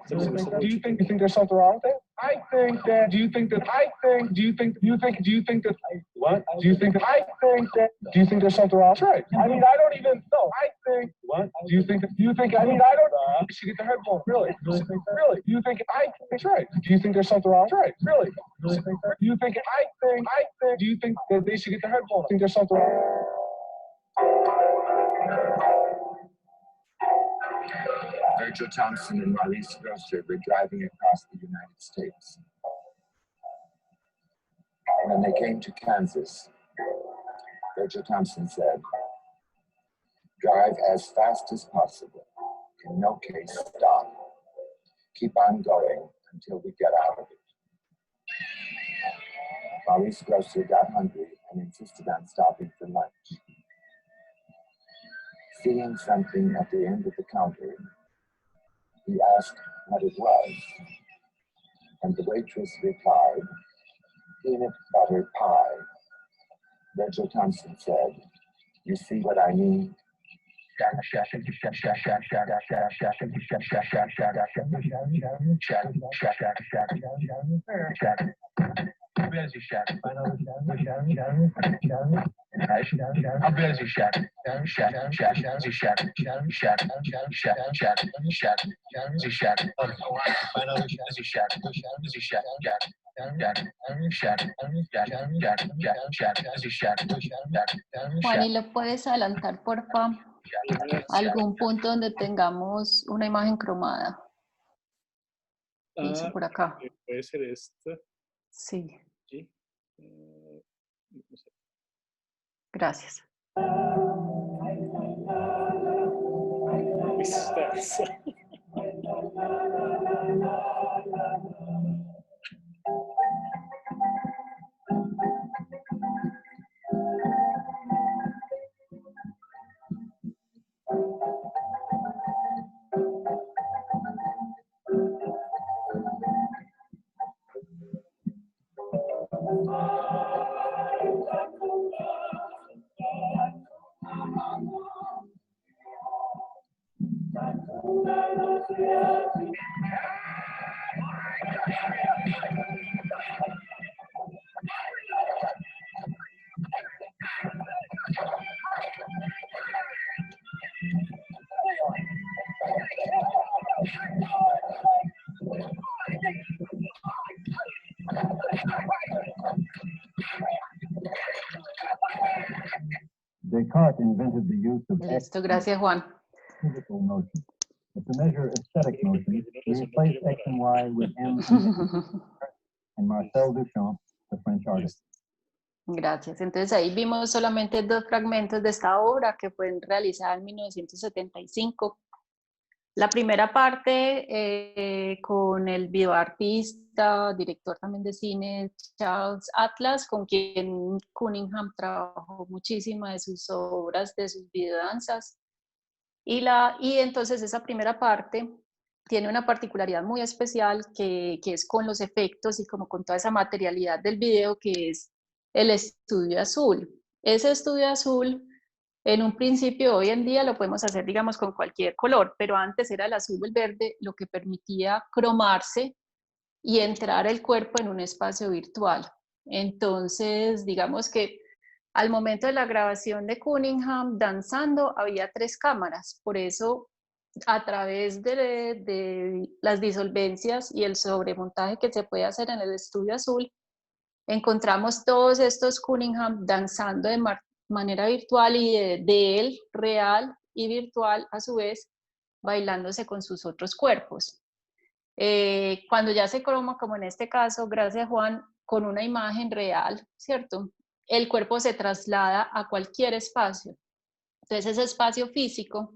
Do you think there's something wrong with it? I think that. Do you think that? I think. Do you think? Do you think? Do you think that? What? Do you think that? I think that. Do you think there's something wrong? That's right. I mean, I don't even know. I think. What? Do you think? Do you think? I mean, I don't. You should get the headphone. Really? Really? Do you think? I think that's right. Do you think there's something wrong? That's right. Really? Do you think? I think. I think. Do you think that they should get the headphone? Think there's something wrong?
Virgil Thompson and Maurice Grosser were driving across the United States. When they came to Kansas, Virgil Thompson said, "Drive as fast as possible. In no case stop. Keep on going until we get out of it." Maurice Grosser got hungry and insisted on stopping for lunch. Seeing something at the end of the counter, he asked what it was, and the waitress replied, "Peanut butter pie." Virgil Thompson said, "You see what I mean?"
Juan, ¿y le puedes adelantar, porfa, algún punto donde tengamos una imagen cromada? Dice por acá.
Puede ser esta.
Sí.
¿Sí?
Gracias.
Descartes invented the use of
Listo, gracias, Juan.
physical notion. But to measure aesthetic notions, we replaced X and Y with M and Marcel Duchamp, the French artist.
Gracias. Entonces ahí vimos solamente 2 fragmentos de esta obra que fue realizada en 1975. La primera parte con el videoartista, director también de cine, Charles Atlas, con quien Cunningham trabajó muchísimas de sus obras, de sus videodanzas. Y entonces esa primera parte tiene una particularidad muy especial que es con los efectos y como con toda esa materialidad del video, que es el estudio azul. Ese estudio azul, en un principio, hoy en día lo podemos hacer, digamos, con cualquier color, pero antes era el azul o el verde, lo que permitía cromarse y entrar el cuerpo en un espacio virtual. Entonces, digamos que al momento de la grabación de Cunningham danzando, había 3 cámaras, por eso a través de las disolvencias y el sobremontaje que se puede hacer en el estudio azul, encontramos todos estos Cunningham danzando de manera virtual y de él real y virtual a su vez bailándose con sus otros cuerpos. Cuando ya se croma, como en este caso, gracias Juan, con una imagen real, ¿cierto? El cuerpo se traslada a cualquier espacio. Entonces ese espacio físico,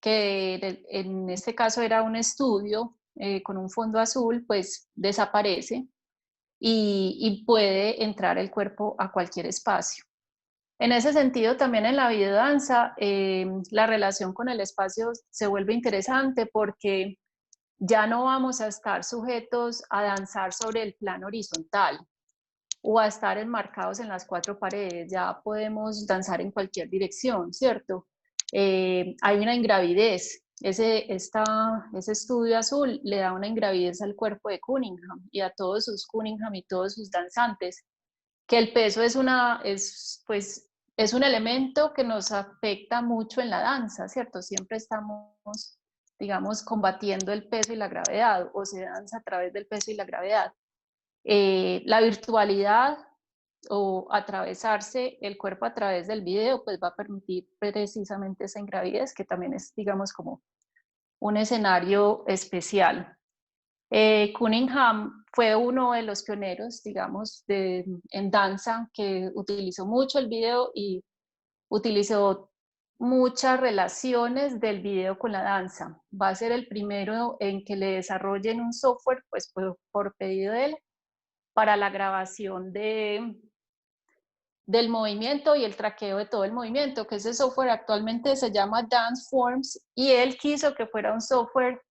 que en este caso era un estudio con un fondo azul, pues desaparece y puede entrar el cuerpo a cualquier espacio. En ese sentido, también en la videodanza, la relación con el espacio se vuelve interesante porque ya no vamos a estar sujetos a danzar sobre el plano horizontal o a estar enmarcados en las 4 paredes, ya podemos danzar en cualquier dirección, ¿cierto? Hay una ingravidez, ese estudio azul le da una ingravidez al cuerpo de Cunningham y a todos sus Cunningham y todos sus danzantes, que el peso es un elemento que nos afecta mucho en la danza, ¿cierto? Siempre estamos, digamos, combatiendo el peso y la gravedad, o se danza a través del peso y la gravedad. La virtualidad o atravesarse el cuerpo a través del video, pues va a permitir precisamente esa ingravidez, que también es, digamos, como un escenario especial. Cunningham fue uno de los pioneros, digamos, en danza, que utilizó mucho el video y utilizó muchas relaciones del video con la danza. Va a ser el primero en que le desarrollen un software, pues por pedido de él, para la grabación del movimiento y el traqueo de todo el movimiento, que ese software actualmente se llama Dance Forms, y él quiso que fuera un software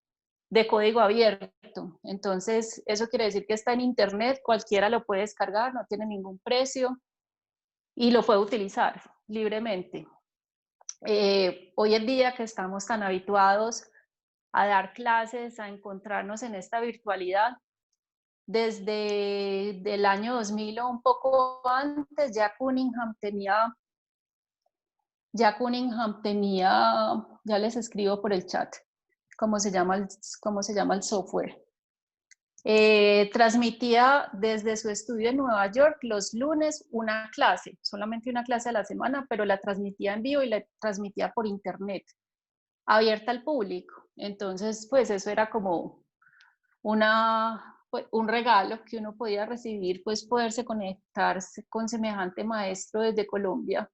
de código abierto. Entonces, eso quiere decir que está en internet, cualquiera lo puede descargar, no tiene ningún precio y lo puede utilizar libremente. Hoy en día que estamos tan habituados a dar clases, a encontrarnos en esta virtualidad, desde el año 2000 o un poco antes, ya Cunningham tenía, ya les escribo por el chat cómo se llama el software. Transmitía desde su estudio en Nueva York los lunes una clase, solamente una clase a la semana, pero la transmitía en vivo y la transmitía por internet, abierta al público. Entonces, pues eso era como un regalo que uno podía recibir, pues poderse conectarse con semejante maestro desde Colombia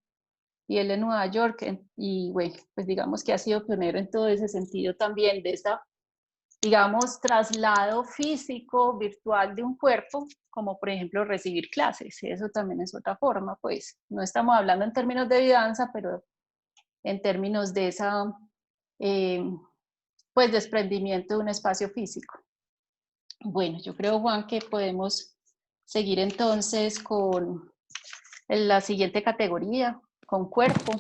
y él en Nueva York, y bueno, pues digamos que ha sido pionero en todo ese sentido también, de esta, digamos, traslado físico, virtual de un cuerpo, como por ejemplo recibir clases. Eso también es otra forma, pues no estamos hablando en términos de danza, pero en términos de esa, pues desprendimiento de un espacio físico. Bueno, yo creo, Juan, que podemos seguir entonces con la siguiente categoría, con cuerpo.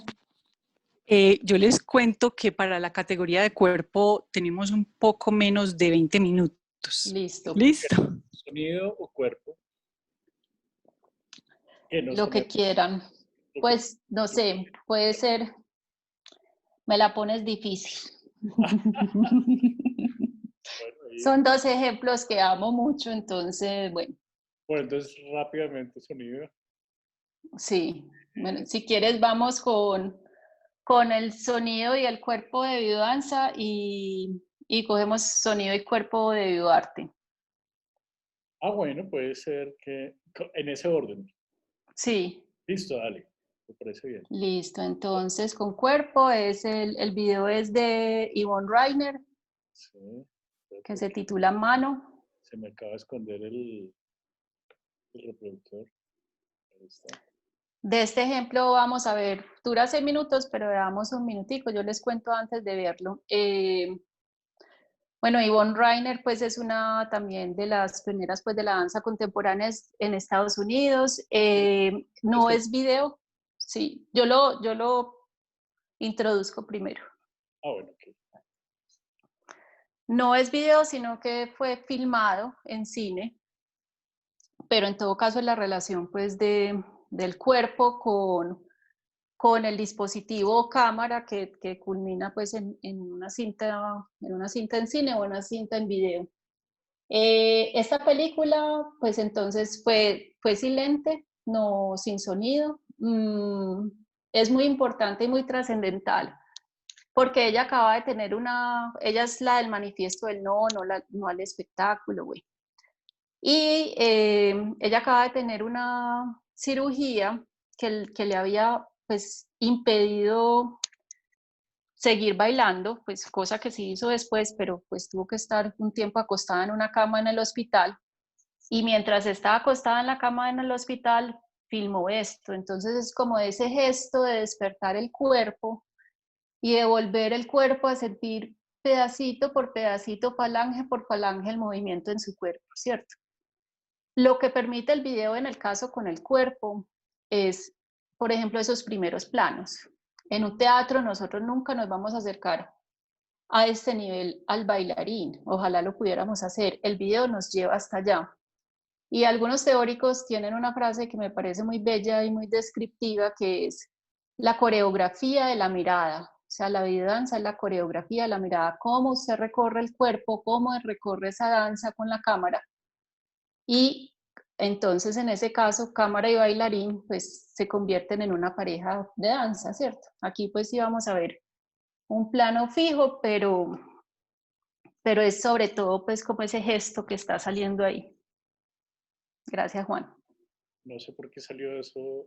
Yo les cuento que para la categoría de cuerpo tenemos un poco menos de 20 minutos.
Listo.
¿Listo?
¿Sonido o cuerpo?
Lo que quieran. Pues, no sé, puede ser, me la pones difícil. Son 2 ejemplos que amo mucho, entonces, bueno.
Bueno, entonces rápidamente sonido.
Sí, bueno, si quieres vamos con el sonido y el cuerpo de biodanza y cogemos sonido y cuerpo de bioarte.
Ah, bueno, puede ser que en ese orden.
Sí.
Listo, dale, me parece bien.
Listo, entonces con cuerpo el video es de Yvonne Rainer,
Sí,
que se titula Mano.
Se me acaba de esconder el reproductor. Ahí está.
De este ejemplo vamos a ver, dura 6 minutos, pero veamos un minutico, yo les cuento antes de verlo. Bueno, Yvonne Rainer pues es una también de las pioneras pues de la danza contemporánea en Estados Unidos. No es video, sí, yo lo introduzco primero.
Ah, bueno, ok.
No es video, sino que fue filmado en cine, pero en todo caso es la relación pues del cuerpo con el dispositivo cámara que culmina pues en una cinta en cine o una cinta en video. Esta película pues entonces fue silente, no sin sonido. Es muy importante y muy trascendental porque ella acaba de tener ella es la del manifiesto del no al espectáculo, güey. Y ella acaba de tener una cirugía que le había pues impedido seguir bailando, pues cosa que sí hizo después, pero pues tuvo que estar un tiempo acostada en una cama en el hospital. Y mientras estaba acostada en la cama en el hospital, filmó esto. Entonces es como ese gesto de despertar el cuerpo y de volver el cuerpo a sentir pedacito por pedacito, falange por falange, el movimiento en su cuerpo, ¿cierto? Lo que permite el video en el caso con el cuerpo es, por ejemplo, esos primeros planos. En un teatro nosotros nunca nos vamos a acercar a este nivel al bailarín, ojalá lo pudiéramos hacer, el video nos lleva hasta allá. Y algunos teóricos tienen una frase que me parece muy bella y muy descriptiva, que es la coreografía de la mirada. O sea, la videodanza es la coreografía de la mirada, cómo usted recorre el cuerpo, cómo recorre esa danza con la cámara. Y entonces, en ese caso, cámara y bailarín, pues se convierten en una pareja de danza, ¿cierto? Aquí pues sí vamos a ver un plano fijo, pero es sobre todo pues como ese gesto que está saliendo ahí. Gracias, Juan.
No sé por qué salió eso.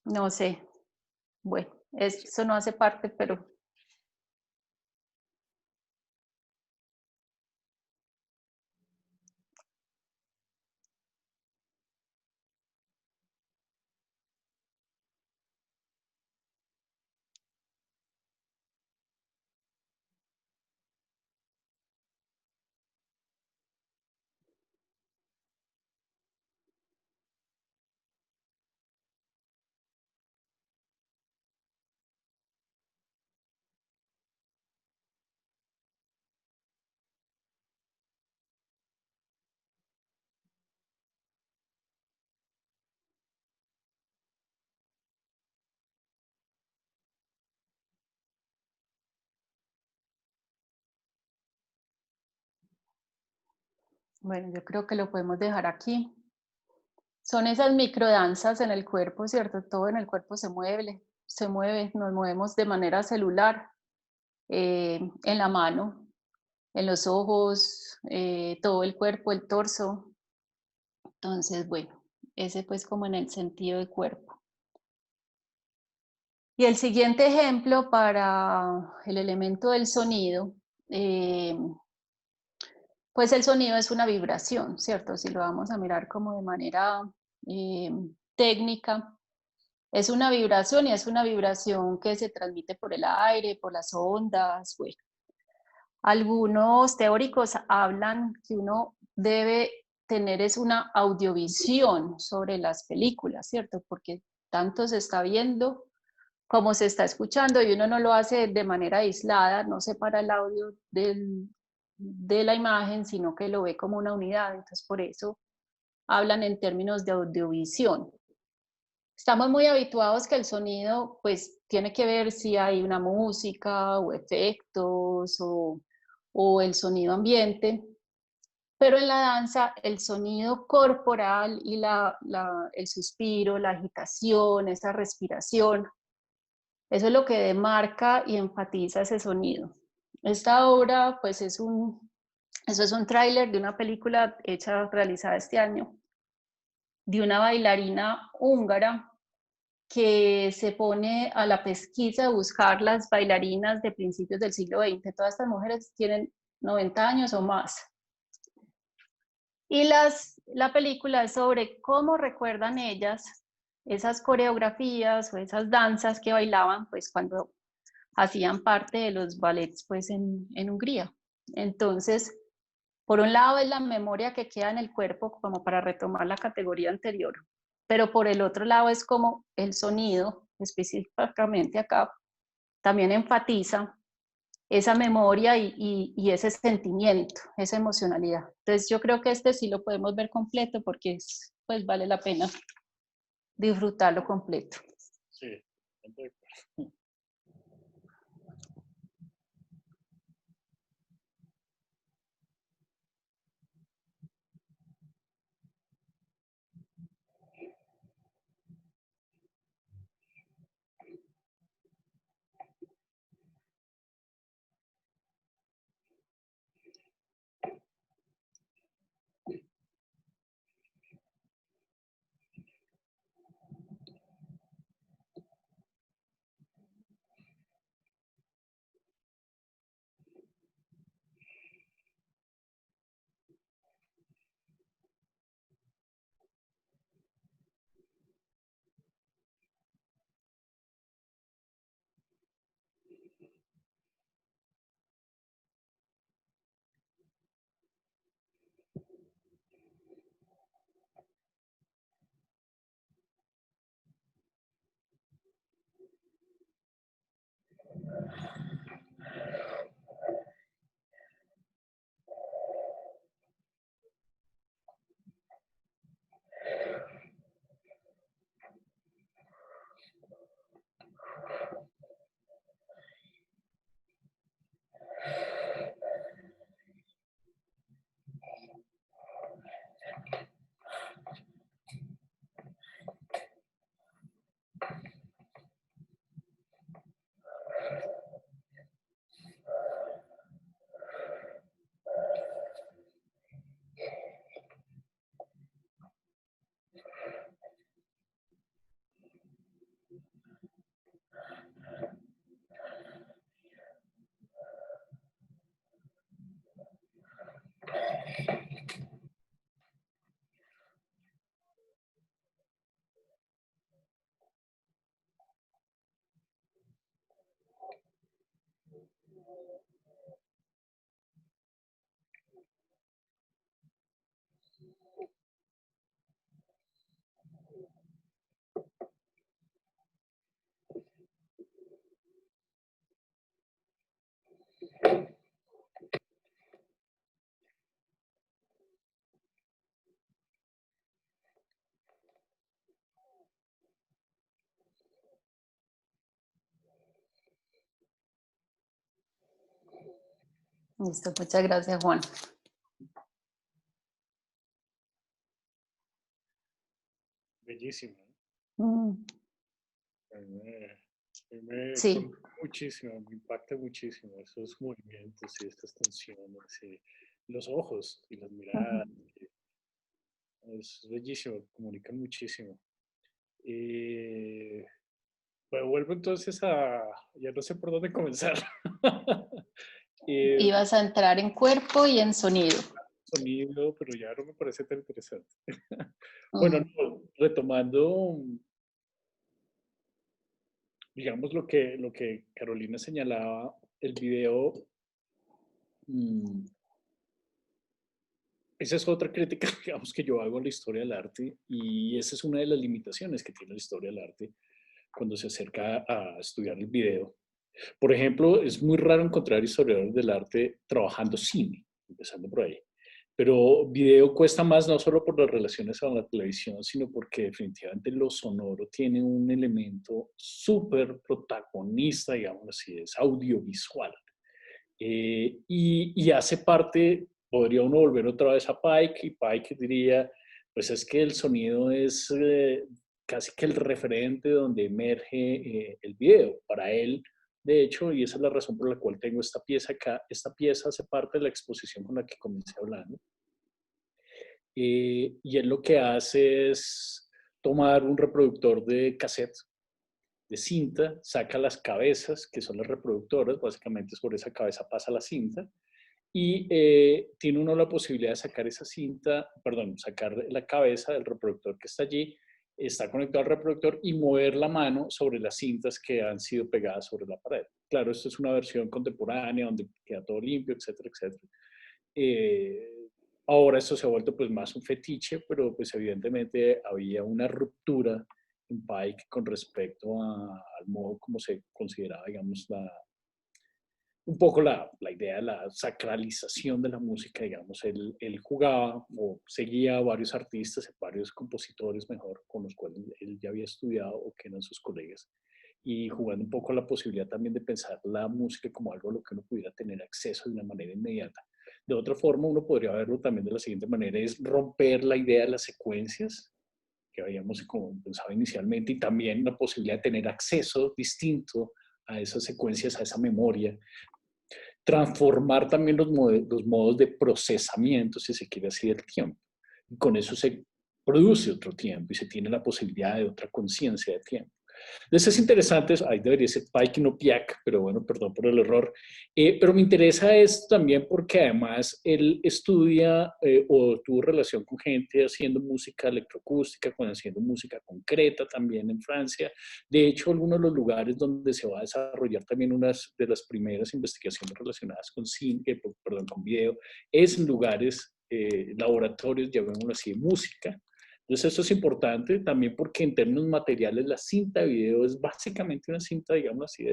No sé. Bueno, eso no hace parte, pero... Bueno, yo creo que lo podemos dejar aquí. Son esas microdanzas en el cuerpo, ¿cierto? Todo en el cuerpo se mueve, nos movemos de manera celular, en la mano, en los ojos, todo el cuerpo, el torso. Entonces, bueno, ese pues como en el sentido de cuerpo. Y el siguiente ejemplo para el elemento del sonido, pues el sonido es una vibración, ¿cierto? Si lo vamos a mirar como de manera técnica, es una vibración y es una vibración que se transmite por el aire, por las ondas. Bueno, algunos teóricos hablan que uno debe tener es una audiovisión sobre las películas, ¿cierto? Porque tanto se está viendo como se está escuchando y uno no lo hace de manera aislada, no separa el audio de la imagen, sino que lo ve como una unidad. Entonces, por eso hablan en términos de audiovisión. Estamos muy habituados que el sonido, pues, tiene que ver si hay una música o efectos o el sonido ambiente, pero en la danza el sonido corporal y el suspiro, la agitación, esa respiración, eso es lo que demarca y enfatiza ese sonido. Esta obra, pues, eso es un tráiler de una película realizada este año, de una bailarina húngara que se pone a la pesquisa de buscar las bailarinas de principios del siglo XX. Todas estas mujeres tienen 90 años o más. Y la película es sobre cómo recuerdan ellas esas coreografías o esas danzas que bailaban pues cuando hacían parte de los ballets pues en Hungría. Entonces, por un lado es la memoria que queda en el cuerpo como para retomar la categoría anterior, pero por el otro lado es como el sonido, específicamente acá, también enfatiza esa memoria y ese sentimiento, esa emocionalidad. Entonces yo creo que este sí lo podemos ver completo porque pues vale la pena disfrutarlo completo.
Sí,
Listo, muchas gracias, Juan.
Bellísimo.
Mm,
Me
sí.
conmueve muchísimo, me impacta muchísimo esos movimientos y estas tensiones, y los ojos y las miradas. Es bellísimo, comunican muchísimo. Bueno, vuelvo entonces ya no sé por dónde comenzar.
Ibas a entrar en cuerpo y en sonido.
Sonido, pero ya no me parece tan interesante. Bueno, no, retomando, digamos, lo que Carolina señalaba, el video, esa es otra crítica, digamos, que yo hago a la historia del arte, y esa es una de las limitaciones que tiene la historia del arte cuando se acerca a estudiar el video. Por ejemplo, es muy raro encontrar historiadores del arte trabajando cine, empezando por ahí. Pero video cuesta más no solo por las relaciones con la televisión, sino porque definitivamente lo sonoro tiene un elemento súper protagonista, digamos así, es audiovisual. Y hace parte, podría uno volver otra vez a Pike, y Pike diría, pues es que el sonido es casi que el referente donde emerge el video. Para él, de hecho, y esa es la razón por la cual tengo esta pieza acá, esta pieza hace parte de la exposición con la que comencé hablando. Y él lo que hace es tomar un reproductor de cassette, de cinta, saca las cabezas, que son las reproductoras, básicamente sobre esa cabeza pasa la cinta, y tiene uno la posibilidad de sacar esa cinta, perdón, sacar la cabeza del reproductor que está allí, está conectado al reproductor, y mover la mano sobre las cintas que han sido pegadas sobre la pared. Claro, esto es una versión contemporánea donde queda todo limpio, etcétera, etcétera. Ahora esto se ha vuelto pues más un fetiche, pero pues evidentemente había una ruptura en Pike con respecto al modo como se consideraba, digamos, un poco la idea de la sacralización de la música, digamos. Él jugaba o seguía a varios artistas, varios compositores mejor, con los cuales él ya había estudiado o que eran sus colegas, y jugando un poco la posibilidad también de pensar la música como algo a lo que uno pudiera tener acceso de una manera inmediata. De otra forma, uno podría verlo también de la siguiente manera, es romper la idea de las secuencias que habíamos pensado inicialmente, y también la posibilidad de tener acceso distinto a esas secuencias, a esa memoria. Transformar también los modos de procesamiento, si se quiere así, del tiempo. Y con eso se produce otro tiempo y se tiene la posibilidad de otra conciencia de tiempo. Entonces es interesante, ahí debería ser Pike y no Piak, pero bueno, perdón por el error. Pero me interesa esto también porque además él estudia o tuvo relación con gente haciendo música electroacústica, haciendo música concreta también en Francia. De hecho, algunos de los lugares donde se va a desarrollar también unas de las primeras investigaciones relacionadas con cine, con video, es en lugares, laboratorios, llamémoslo así, de música. Entonces esto es importante también porque en términos materiales la cinta de video es básicamente una cinta, digamos así,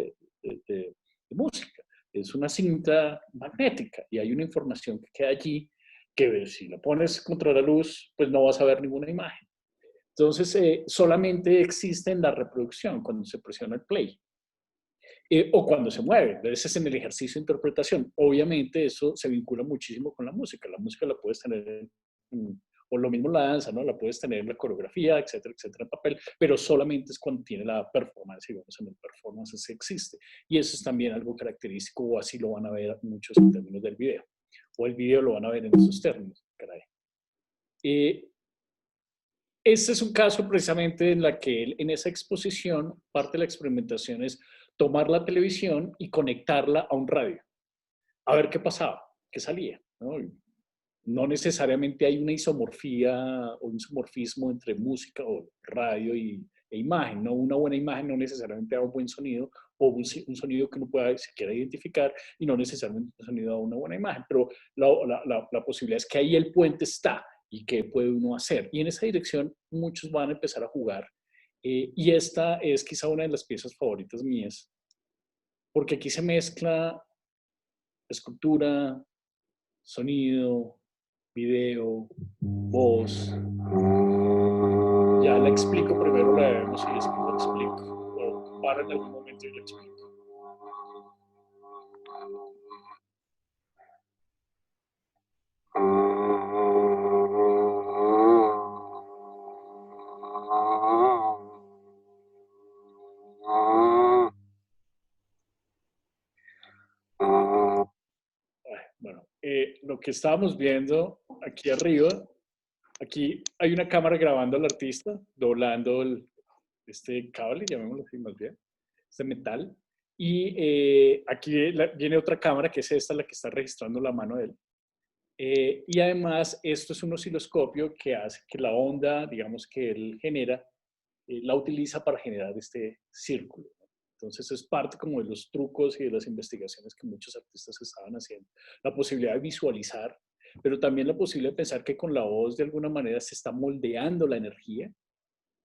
de música. Es una cinta magnética y hay una información que queda allí que si la pones contra la luz, pues no vas a ver ninguna imagen. Entonces solamente existe en la reproducción cuando se presiona el play. O cuando se mueve, ese es en el ejercicio de interpretación. Obviamente eso se vincula muchísimo con la música la puedes tener o lo mismo la danza, ¿no? La puedes tener en la coreografía, etcétera, etcétera, en papel, pero solamente es cuando tiene la performance, digamos, en el performance se existe. Y eso es también algo característico, o así lo van a ver muchos en términos del video. O el video lo van a ver en esos términos, caray. Este es un caso precisamente en la que él, en esa exposición, parte de la experimentación es tomar la televisión y conectarla a un radio. A ver qué pasaba, qué salía, ¿no? No necesariamente hay una isomorfía o un isomorfismo entre música o radio e imagen, ¿no? Una buena imagen no necesariamente da un buen sonido, o un sonido que uno pueda siquiera identificar y no necesariamente un sonido a una buena imagen, pero la posibilidad es que ahí el puente está y qué puede uno hacer. Y en esa dirección muchos van a empezar a jugar. Y esta es quizá una de las piezas favoritas mías, porque aquí se mezcla escultura, sonido, video, voz. Ya la explico, primero la vemos y después la explico. O para en algún momento y la explico. Bueno, lo que estábamos viendo aquí arriba, aquí hay una cámara grabando al artista, doblando este cable, llamémoslo así más bien, este metal. Y aquí viene otra cámara, que es esta, la que está registrando la mano de él. Y además, esto es un osciloscopio que hace que la onda, digamos, que él genera, la utiliza para generar este círculo. Entonces es parte como de los trucos y de las investigaciones que muchos artistas estaban haciendo. La posibilidad de visualizar, pero también la posibilidad de pensar que con la voz de alguna manera se está moldeando la energía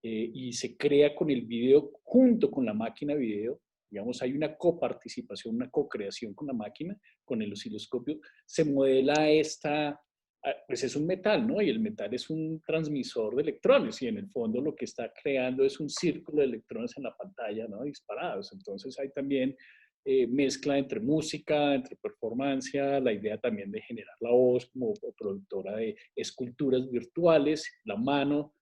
y se crea con el video junto con la máquina video. Digamos, hay una coparticipación, una co-creación con la máquina, con el osciloscopio. Se modela pues es un metal, ¿no? Y el metal es un transmisor de electrones y en el fondo lo que está creando es un círculo de electrones en la pantalla, ¿no? Disparados. Entonces hay también mezcla entre música, entre performance, la idea también de generar la voz como productora de esculturas virtuales, la mano,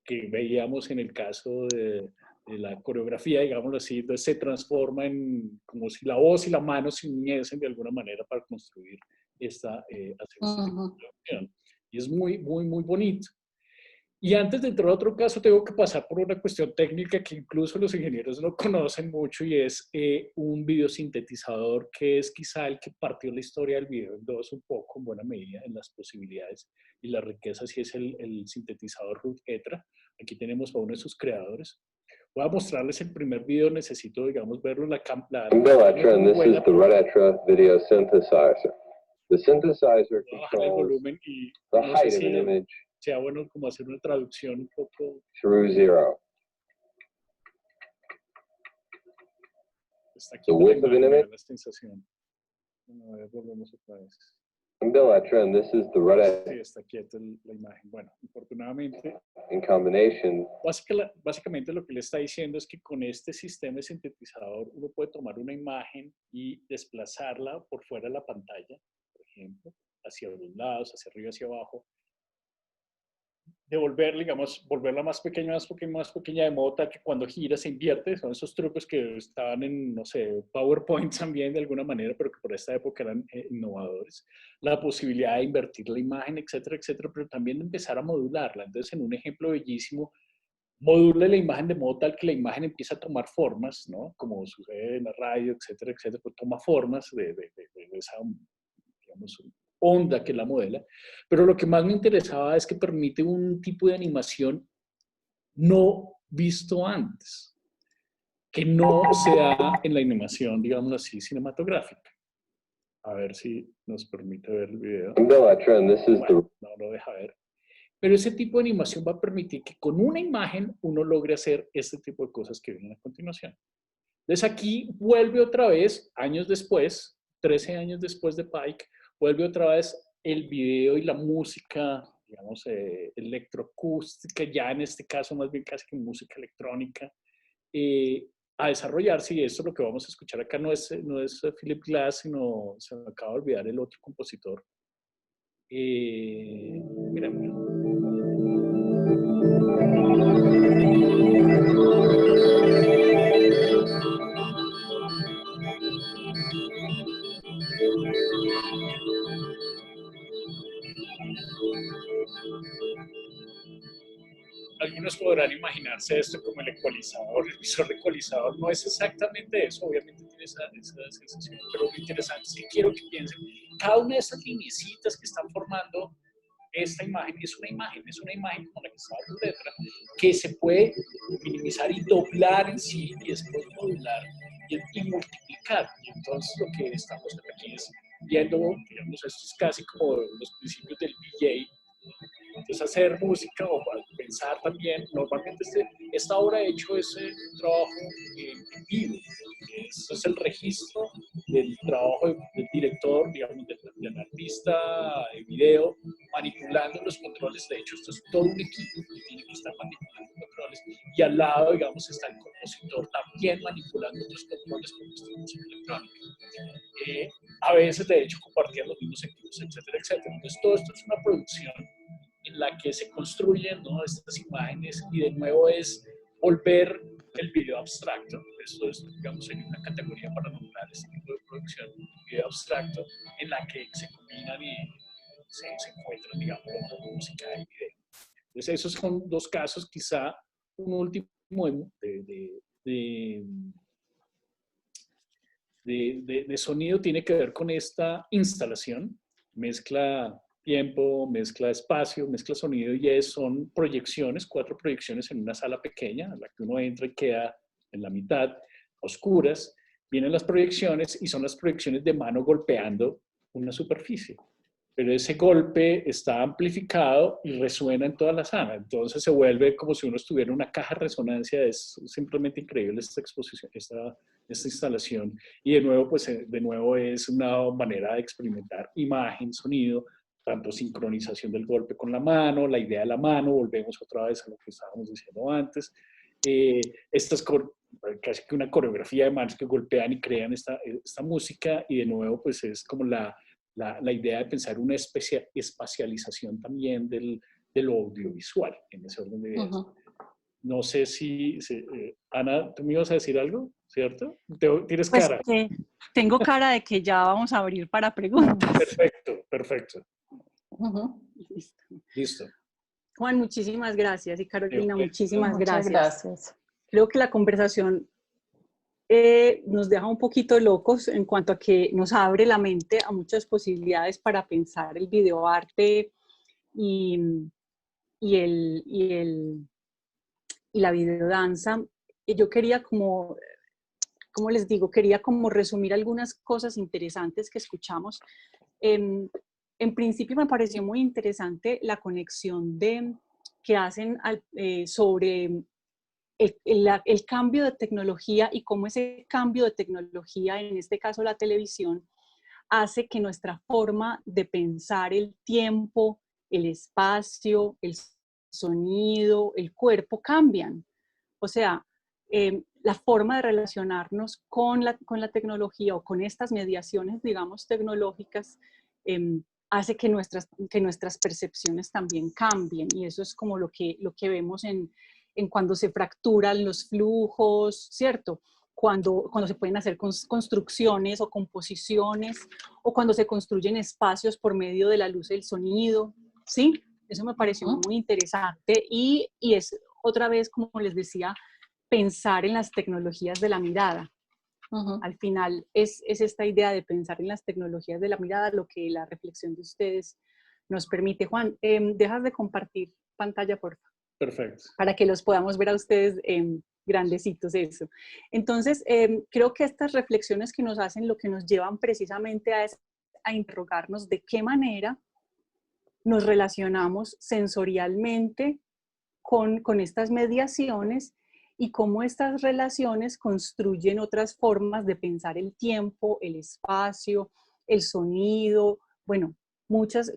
que veíamos en el caso de la coreografía, digámoslo así, entonces se transforma en como si la voz y la mano se uniesen de alguna manera para construir esta producción. Y es muy, muy, muy bonito. Y antes de entrar a otro caso, tengo que pasar por una cuestión técnica que incluso los ingenieros no conocen mucho y es un videosintetizador que es quizá el que partió la historia del video en dos un poco, en buena medida, en las posibilidades y las riquezas, y es el sintetizador Ruth Etra. Aquí tenemos a uno de sus creadores. Voy a mostrarles el primer video, necesito, digamos, verlo.
Bill Etra, and this is the Ruth Etra video synthesizer. The synthesizer controls the height of an image
sea bueno como hacer una traducción un poco
through zero.
Está aquí
The width of an image.
la sensación. A ver, volvemos otra vez.
I'm Bill Etra, and this is the Ruth Etra.
Sí, está quieta la imagen. Bueno, afortunadamente,
in combination.
Básicamente lo que le está diciendo es que con este sistema de sintetizador uno puede tomar una imagen y desplazarla por fuera de la pantalla, por ejemplo, hacia los lados, hacia arriba, hacia abajo, devolverla, digamos, volverla más pequeña de modo tal que cuando gira se invierte. Son esos trucos que estaban en, no sé, PowerPoint también de alguna manera, pero que por esta época eran innovadores. La posibilidad de invertir la imagen, etcétera, etcétera, pero también de empezar a modularla. Entonces, en un ejemplo bellísimo, modula la imagen de modo tal que la imagen empieza a tomar formas, ¿no? Como sucede en la radio, etcétera, etcétera, pues toma formas de esa, digamos, onda que la modela, pero lo que más me interesaba es que permite un tipo de animación no visto antes, que no se da en la animación, digamos así, cinematográfica. A ver si nos permite ver el video. Bueno, no lo deja ver. Pero ese tipo de animación va a permitir que con una imagen uno logre hacer este tipo de cosas que vienen a continuación. Entonces aquí vuelve otra vez, años después, 13 años después de Pike, vuelve otra vez el video y la música, digamos, electroacústica, ya en este caso más bien casi que música electrónica, a desarrollarse. Y esto lo que vamos a escuchar acá no es Philip Glass, sino se me acaba de olvidar el otro compositor. Mira. Algunos podrán imaginarse esto como el ecualizador, el visor ecualizador. No es exactamente eso, obviamente tiene esa sensación, pero lo interesante es que quiero que piensen, cada una de estas lineecitas que están formando esta imagen es una imagen como la que estaba en letra, que se puede minimizar y doblar en sí y después modular y multiplicar. Y entonces lo que estamos aquí es viendo, digamos, esto es casi como los principios del DJ. Entonces hacer música o pensar también, normalmente esta obra de hecho es un trabajo en vivo, esto es el registro del trabajo del director, digamos, del artista de video, manipulando los controles. De hecho esto es todo un equipo que tiene que estar manipulando controles, y al lado, digamos, está el compositor también manipulando otros controles con música electrónica. A veces de hecho compartían los mismos equipos, etcétera, etcétera. Entonces todo esto es una producción en la que se construyen, ¿no?, estas imágenes, y de nuevo es volver el video abstracto. Esto es, digamos, en una categoría para nombrar este tipo de producción, video abstracto, en la que se combinan y se encuentran, digamos, música y video. Entonces esos son dos casos. Quizá un último de sonido tiene que ver con esta instalación, mezcla tiempo, mezcla espacio, mezcla sonido, y son proyecciones, 4 proyecciones en una sala pequeña, a la que uno entra y queda en la mitad, oscuras. Vienen las proyecciones y son las proyecciones de mano golpeando una superficie. Pero ese golpe está amplificado y resuena en toda la sala. Entonces se vuelve como si uno estuviera en una caja de resonancia. Es simplemente increíble esta exposición, esta instalación. Y de nuevo, pues de nuevo es una manera de experimentar imagen, sonido, tanto sincronización del golpe con la mano, la idea de la mano, volvemos otra vez a lo que estábamos diciendo antes. Esta es casi que una coreografía de manos que golpean y crean esta música, y de nuevo pues es como la idea de pensar una espacialización también de lo audiovisual en ese orden de ideas. No sé si Ana, tú me ibas a decir algo, ¿cierto? ¿Tienes
pues
cara?
Tengo cara de que ya vamos a abrir para preguntas.
Perfecto, perfecto. Listo.
Juan, muchísimas gracias, y Carolina, muchísimas
Muchas gracias.
Creo que la conversación nos deja un poquito locos en cuanto a que nos abre la mente a muchas posibilidades para pensar el videoarte y la videodanza. Y yo quería como les digo, quería como resumir algunas cosas interesantes que escuchamos. En principio me pareció muy interesante la conexión que hacen sobre el cambio de tecnología, y cómo ese cambio de tecnología, en este caso la televisión, hace que nuestra forma de pensar el tiempo, el espacio, el sonido, el cuerpo cambian. O sea, la forma de relacionarnos con la tecnología, o con estas mediaciones, digamos, tecnológicas, hace que nuestras percepciones también cambien, y eso es como lo que vemos en cuando se fracturan los flujos, ¿cierto? Cuando se pueden hacer construcciones o composiciones, o cuando se construyen espacios por medio de la luz y el sonido, ¿sí? Eso me pareció muy interesante, y es otra vez, como les decía, pensar en las tecnologías de la mirada. Al final es esta idea de pensar en las tecnologías de la mirada lo que la reflexión de ustedes nos permite. Juan, ¿dejas de compartir pantalla, por favor?
Perfecto.
Para que los podamos ver a ustedes grandecitos, eso. Entonces, creo que estas reflexiones que nos hacen, lo que nos llevan precisamente a interrogarnos de qué manera nos relacionamos sensorialmente con estas mediaciones, y cómo estas relaciones construyen otras formas de pensar el tiempo, el espacio, el sonido, bueno,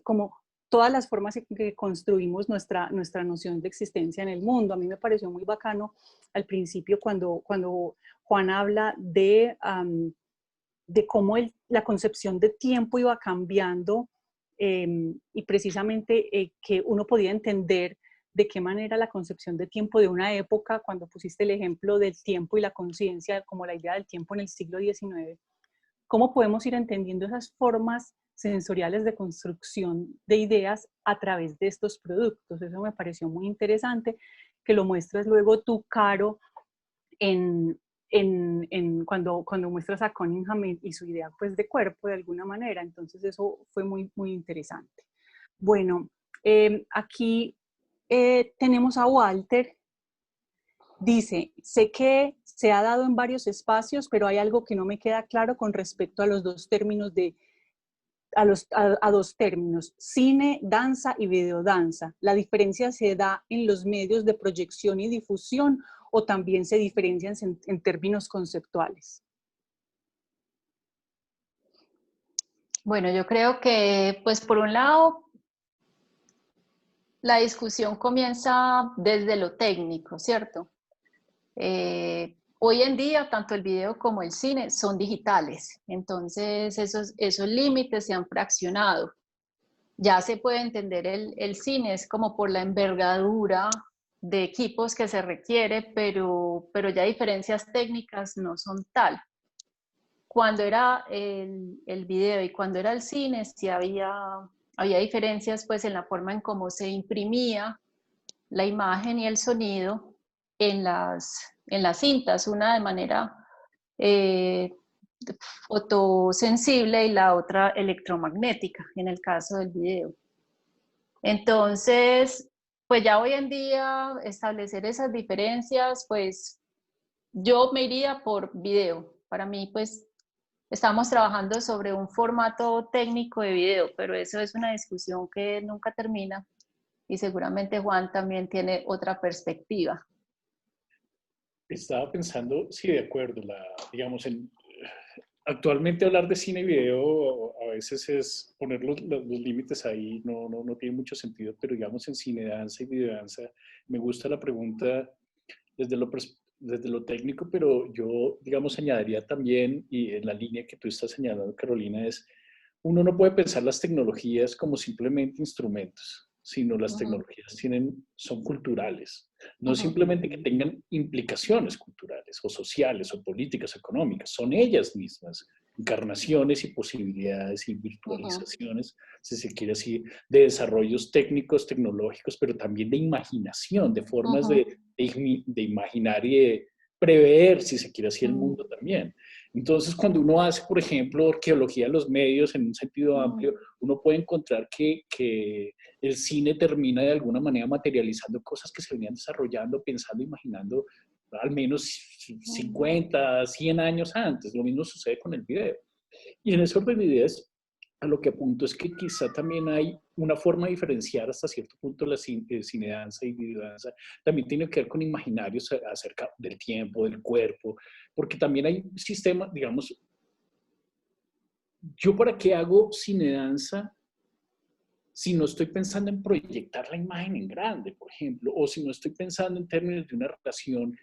como todas las formas en que construimos nuestra noción de existencia en el mundo. A mí me pareció muy bacano al principio cuando Juan habla de cómo la concepción de tiempo iba cambiando, y precisamente que uno podía entender de qué manera la concepción de tiempo de una época, cuando pusiste el ejemplo del tiempo y la conciencia, como la idea del tiempo en el siglo XIX, cómo podemos ir entendiendo esas formas sensoriales de construcción de ideas a través de estos productos. Eso me pareció muy interesante, que lo muestras luego tú, Caro, cuando muestras a Cunningham y su idea pues de cuerpo de alguna manera. Entonces eso fue muy, muy interesante. Bueno, aquí tenemos a Walter. Dice, sé que se ha dado en varios espacios, pero hay algo que no me queda claro con respecto a los dos términos a dos términos, cine, danza y videodanza. ¿La diferencia se da en los medios de proyección y difusión o también se diferencian en términos conceptuales?
Bueno, yo creo que, pues por un lado, la discusión comienza desde lo técnico, ¿cierto? Hoy en día, tanto el video como el cine son digitales, entonces esos límites se han fraccionado. Ya se puede entender el cine, es como por la envergadura de equipos que se requiere, pero ya diferencias técnicas no son tal. Cuando era el video y cuando era el cine, sí había diferencias pues en la forma en cómo se imprimía la imagen y el sonido en las cintas, una de manera fotosensible y la otra electromagnética, en el caso del video. Entonces, pues ya hoy en día establecer esas diferencias, pues yo me iría por video. Para mí, pues estamos trabajando sobre un formato técnico de video, pero eso es una discusión que nunca termina y seguramente Juan también tiene otra perspectiva.
Estaba pensando, sí, de acuerdo, digamos, actualmente hablar de cine y video a veces es poner los límites ahí, no tiene mucho sentido, pero digamos en cine, danza y videodanza, me gusta la pregunta desde lo técnico, pero yo, digamos, añadiría también, y en la línea que tú estás señalando, Carolina, es, uno no puede pensar las tecnologías como simplemente instrumentos, sino las tecnologías son culturales. No simplemente que tengan implicaciones culturales o sociales o políticas o económicas, son ellas mismas encarnaciones y posibilidades y virtualizaciones, si se quiere así, de desarrollos técnicos, tecnológicos, pero también de imaginación, de formas de imaginar y de prever, si se quiere así, el mundo también. Entonces, cuando uno hace, por ejemplo, arqueología de los medios en un sentido amplio, uno puede encontrar que el cine termina de alguna manera materializando cosas que se venían desarrollando, pensando, imaginando al menos 50, 100 años antes. Lo mismo sucede con el video. Y en ese orden de ideas, a lo que apunto es que quizá también hay una forma de diferenciar hasta cierto punto la cinedanza y videodanza. También tiene que ver con imaginarios acerca del tiempo, del cuerpo, porque también hay sistemas, digamos, ¿yo para qué hago cinedanza si no estoy pensando en proyectar la imagen en grande, por ejemplo, o si no estoy pensando en términos de una relación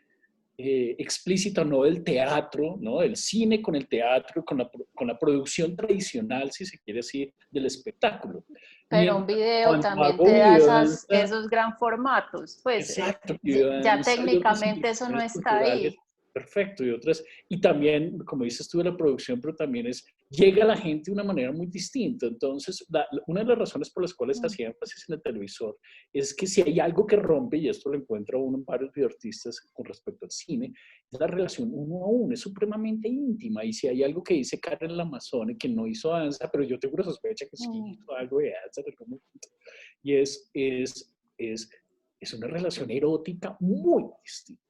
explícita o no del teatro, ¿no? Del cine con el teatro, con la producción tradicional, si se quiere decir, del espectáculo?
Pero un video también te da esos gran formatos, pues
exacto,
ya técnicamente eso no está ahí.
Perfecto, y también, como dices tú, de la producción, pero también llega a la gente de una manera muy distinta. Entonces, una de las razones por las cuales hacía énfasis en el televisor es que si hay algo que rompe, y esto lo encuentra uno en varios videoartistas con respecto al cine, es la relación uno a uno, es supremamente íntima. Y si hay algo que dice Karen Lamazone, que no hizo danza, pero yo tengo una sospecha que sí hizo algo de danza en algún momento, y es una relación erótica muy distinta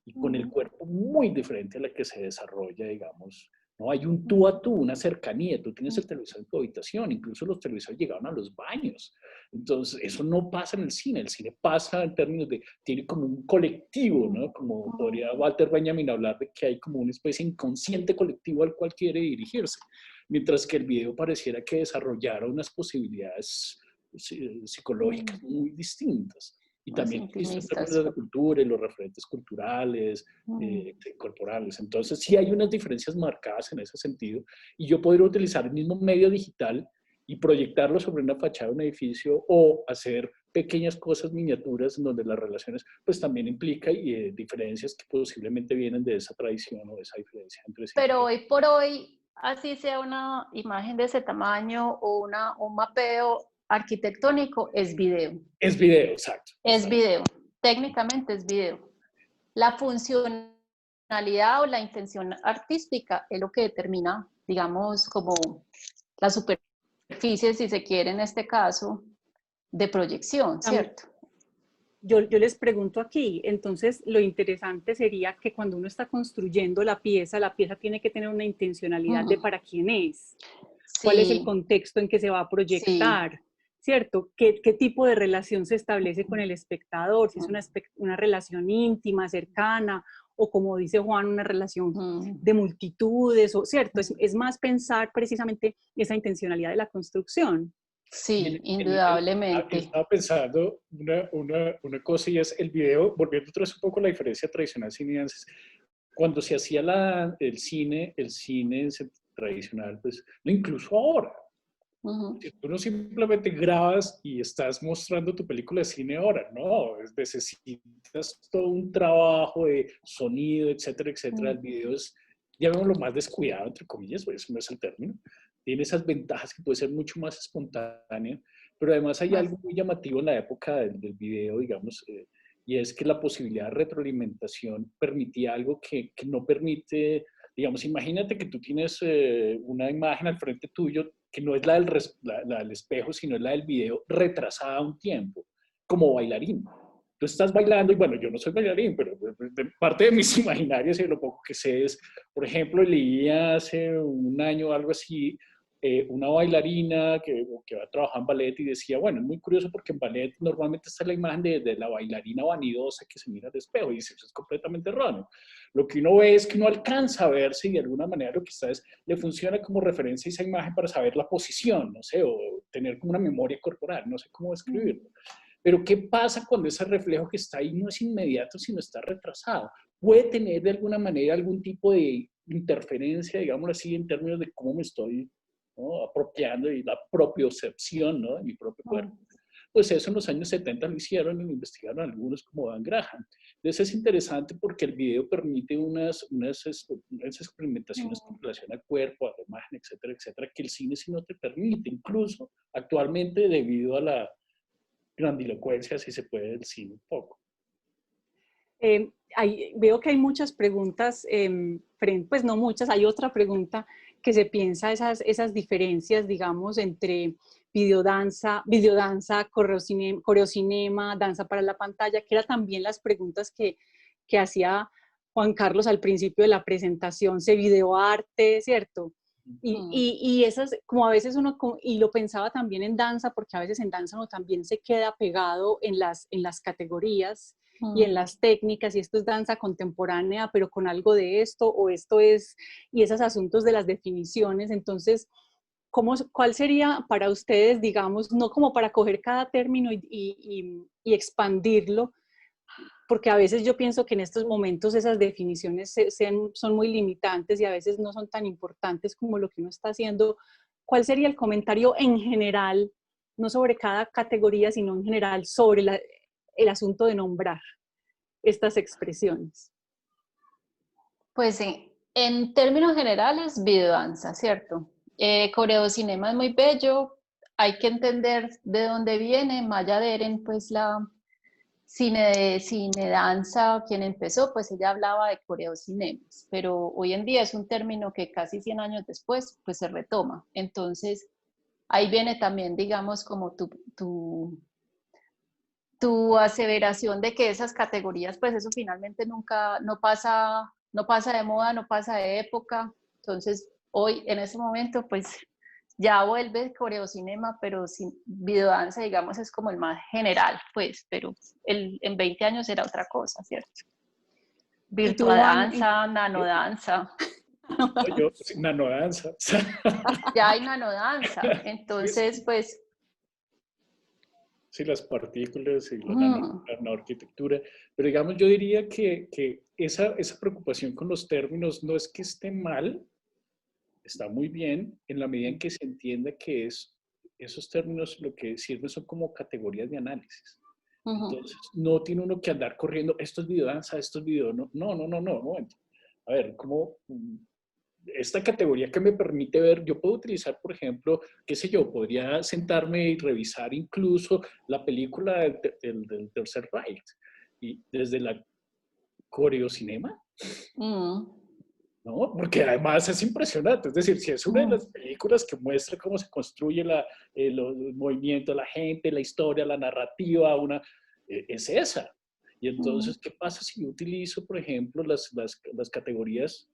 y con el cuerpo muy diferente a la que se desarrolla, digamos, ¿no? Hay un tú a tú, una cercanía, tú tienes el televisor en tu habitación, incluso los televisores llegaron a los baños. Entonces, eso no pasa en el cine pasa en términos de, tiene como un colectivo, ¿no? Como podría Walter Benjamin hablar de que hay como una especie de inconsciente colectivo al cual quiere dirigirse, mientras que el video pareciera que desarrollara unas posibilidades psicológicas muy distintas. Y también existen términos de la cultura y los referentes culturales, corporales. Entonces, sí hay unas diferencias marcadas en ese sentido. Y yo podría utilizar el mismo medio digital y proyectarlo sobre una fachada de un edificio o hacer pequeñas cosas, miniaturas, en donde las relaciones, pues también implica diferencias que posiblemente vienen de esa tradición o de esa diferencia entre sí.
Pero hoy por hoy, así sea una imagen de ese tamaño o un mapeo arquitectónico, es video.
Es video, exacto.
Es video, técnicamente es video. La funcionalidad o la intención artística es lo que determina, digamos, como la superficie, si se quiere en este caso, de proyección, ¿cierto?
yo les pregunto aquí, entonces lo interesante sería que cuando uno está construyendo la pieza tiene que tener una intencionalidad de para quién es, cuál es el contexto en que se va a proyectar, ¿cierto? ¿Qué tipo de relación se establece con el espectador? Si es una relación íntima, cercana, o como dice Juan, una relación de multitudes, o, ¿cierto? Es más pensar precisamente esa intencionalidad de la construcción.
Sí, indudablemente.
Estaba pensando una cosa, y es el video, volviendo otra vez un poco a la diferencia tradicional cine-danza. Cuando se hacía el cine tradicional, pues, incluso ahora, si tú no simplemente grabas y estás mostrando tu película de cine ahora, no, necesitas todo un trabajo de sonido, etcétera, etcétera. El video es, llamémoslo, más descuidado, entre comillas, pues eso no es el término. Tiene esas ventajas que puede ser mucho más espontánea, pero además hay algo muy llamativo en la época del video, digamos, y es que la posibilidad de retroalimentación permitía algo que no permite, digamos, imagínate que tú tienes una imagen al frente tuyo que no es la del espejo, sino es la del video retrasada un tiempo, como bailarín. Tú estás bailando y bueno, yo no soy bailarín, pero parte de mis imaginarios y de lo poco que sé es, por ejemplo, leí hace un año o algo así, una bailarina que va a trabajar en ballet y decía, bueno, es muy curioso porque en ballet normalmente está la imagen de la bailarina vanidosa que se mira al espejo y dice, eso es completamente erróneo. Lo que uno ve es que uno alcanza a verse y de alguna manera lo que está es, le funciona como referencia esa imagen para saber la posición, no sé, o tener como una memoria corporal, no sé cómo describirlo. Pero ¿qué pasa cuando ese reflejo que está ahí no es inmediato, sino está retrasado? Puede tener de alguna manera algún tipo de interferencia, digámoslo así, en términos de cómo me estoy, ¿no?, apropiando y la propiocepción, ¿no?, de mi propio cuerpo. Pues eso en los años 70 lo hicieron y lo investigaron algunos como Van Graham. Entonces es interesante porque el video permite unas experimentaciones con relación al cuerpo, a la imagen, etcétera, etcétera, que el cine sí no te permite, incluso actualmente debido a la grandilocuencia, si se puede, del cine un poco.
Veo que hay muchas preguntas, pues no muchas, hay otra pregunta que se piensa esas diferencias, digamos, entre videodanza, coreocinema, danza para la pantalla, que eran también las preguntas que hacía Juan Carlos al principio de la presentación, se videoarte, ¿cierto? Y esas, como a veces uno, y lo pensaba también en danza, porque a veces en danza uno también se queda pegado en las categorías y en las técnicas, y esto es danza contemporánea, pero con algo de esto, o esto es, y esos asuntos de las definiciones. Entonces, ¿cuál sería para ustedes, digamos, no como para coger cada término y expandirlo, porque a veces yo pienso que en estos momentos esas definiciones son muy limitantes y a veces no son tan importantes como lo que uno está haciendo? ¿Cuál sería el comentario en general, no sobre cada categoría, sino en general sobre el asunto de nombrar estas expresiones?
Pues en términos generales, videodanza, ¿cierto? Coreocinema es muy bello, hay que entender de dónde viene. Maya Deren, pues la cine danza, quien empezó, pues ella hablaba de coreocinemas, pero hoy en día es un término que casi 100 años después, pues se retoma. Entonces, ahí viene también, digamos, como tu aseveración de que esas categorías, pues eso finalmente nunca, no pasa de moda, no pasa de época. Entonces, hoy, en ese momento, pues ya vuelve coreocinema, pero sin videodanza, digamos, es como el más general, pues, pero en 20 años era otra cosa, ¿cierto? Virtuadanza, nanodanza.
Nanodanza.
Ya hay nanodanza, entonces, pues...
Sí, las partículas y la nanoarquitectura. Pero digamos, yo diría que esa preocupación con los términos no es que esté mal, está muy bien en la medida en que se entienda que esos términos lo que sirven son como categorías de análisis. Entonces, no tiene uno que andar corriendo, esto es videodanza, esto es video, no, momento. A ver, ¿cómo esta categoría que me permite ver, yo puedo utilizar, por ejemplo, qué sé yo, podría sentarme y revisar incluso la película del Tercer Reich, y desde la coreocinema, ¿no? Porque además es impresionante, es decir, si es una de las películas que muestra cómo se construye el movimiento, la gente, la historia, la narrativa, es esa. Y entonces, ¿qué pasa si yo utilizo, por ejemplo, las categorías?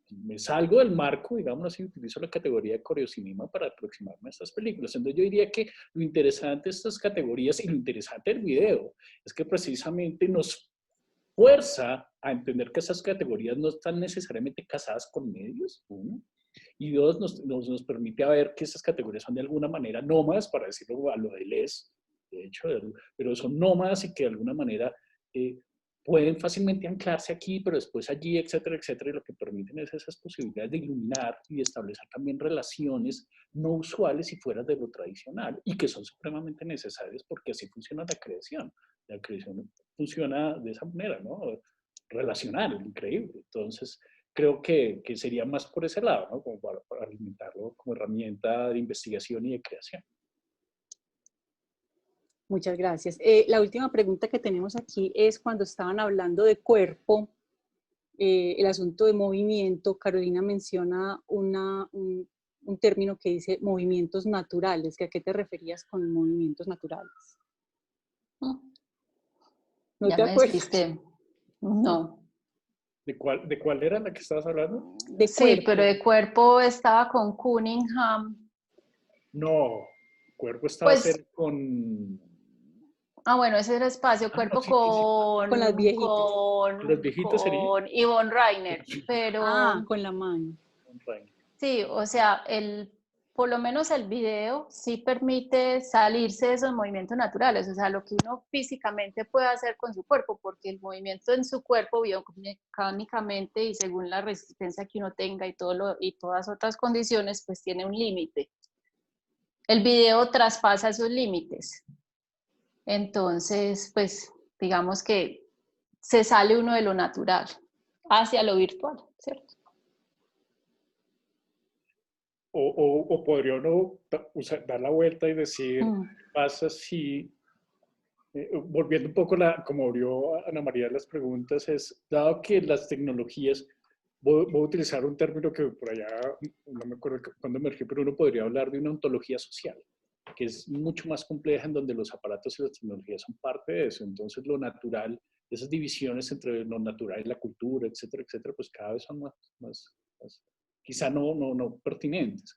Me salgo del marco, digamos así, utilizo la categoría de coreocinema para aproximarme a estas películas. Entonces yo diría que lo interesante de estas categorías y lo interesante del video es que precisamente nos fuerza a entender que esas categorías no están necesariamente casadas con medios, uno, y dos, nos permite ver que esas categorías son de alguna manera nómadas, para decirlo a lo de Les, de hecho, pero son nómadas y que de alguna manera pueden fácilmente anclarse aquí, pero después allí, etcétera, etcétera, y lo que permiten es esas posibilidades de iluminar y de establecer también relaciones no usuales y fuera de lo tradicional, y que son supremamente necesarias porque así funciona la creación. La creación funciona de esa manera, ¿no? Relacional, increíble. Entonces, creo que sería más por ese lado, ¿no? Como para alimentarlo como herramienta de investigación y de creación.
Muchas gracias. La última pregunta que tenemos aquí es cuando estaban hablando de cuerpo, el asunto de movimiento. Carolina menciona un término que dice movimientos naturales. ¿A qué te referías con movimientos naturales?
¿No te acuerdas? No.
¿De cuál era la que estabas hablando?
De sí, pero de cuerpo estaba con Cunningham.
No, cuerpo estaba pues, con...
Ah, bueno, ese era espacio, cuerpo sí, con
las viejitas.
¿Con las viejitas sería?
Con Yvonne Rainer, pero...
Ah, con la mano.
Sí, o sea, por lo menos el video sí permite salirse de esos movimientos naturales, o sea, lo que uno físicamente puede hacer con su cuerpo, porque el movimiento en su cuerpo biomecánicamente y según la resistencia que uno tenga y todas otras condiciones, pues tiene un límite. El video traspasa esos límites. Entonces, pues, digamos que se sale uno de lo natural hacia lo virtual, ¿cierto?
O podría uno dar la vuelta y decir, pasa si, volviendo un poco como abrió Ana María las preguntas, es, dado que las tecnologías, voy a utilizar un término que por allá, no me acuerdo cuándo emergió, pero uno podría hablar de una ontología social, que es mucho más compleja, en donde los aparatos y las tecnologías son parte de eso. Entonces lo natural, esas divisiones entre lo natural y la cultura, etcétera, etcétera, pues cada vez son más quizá no pertinentes.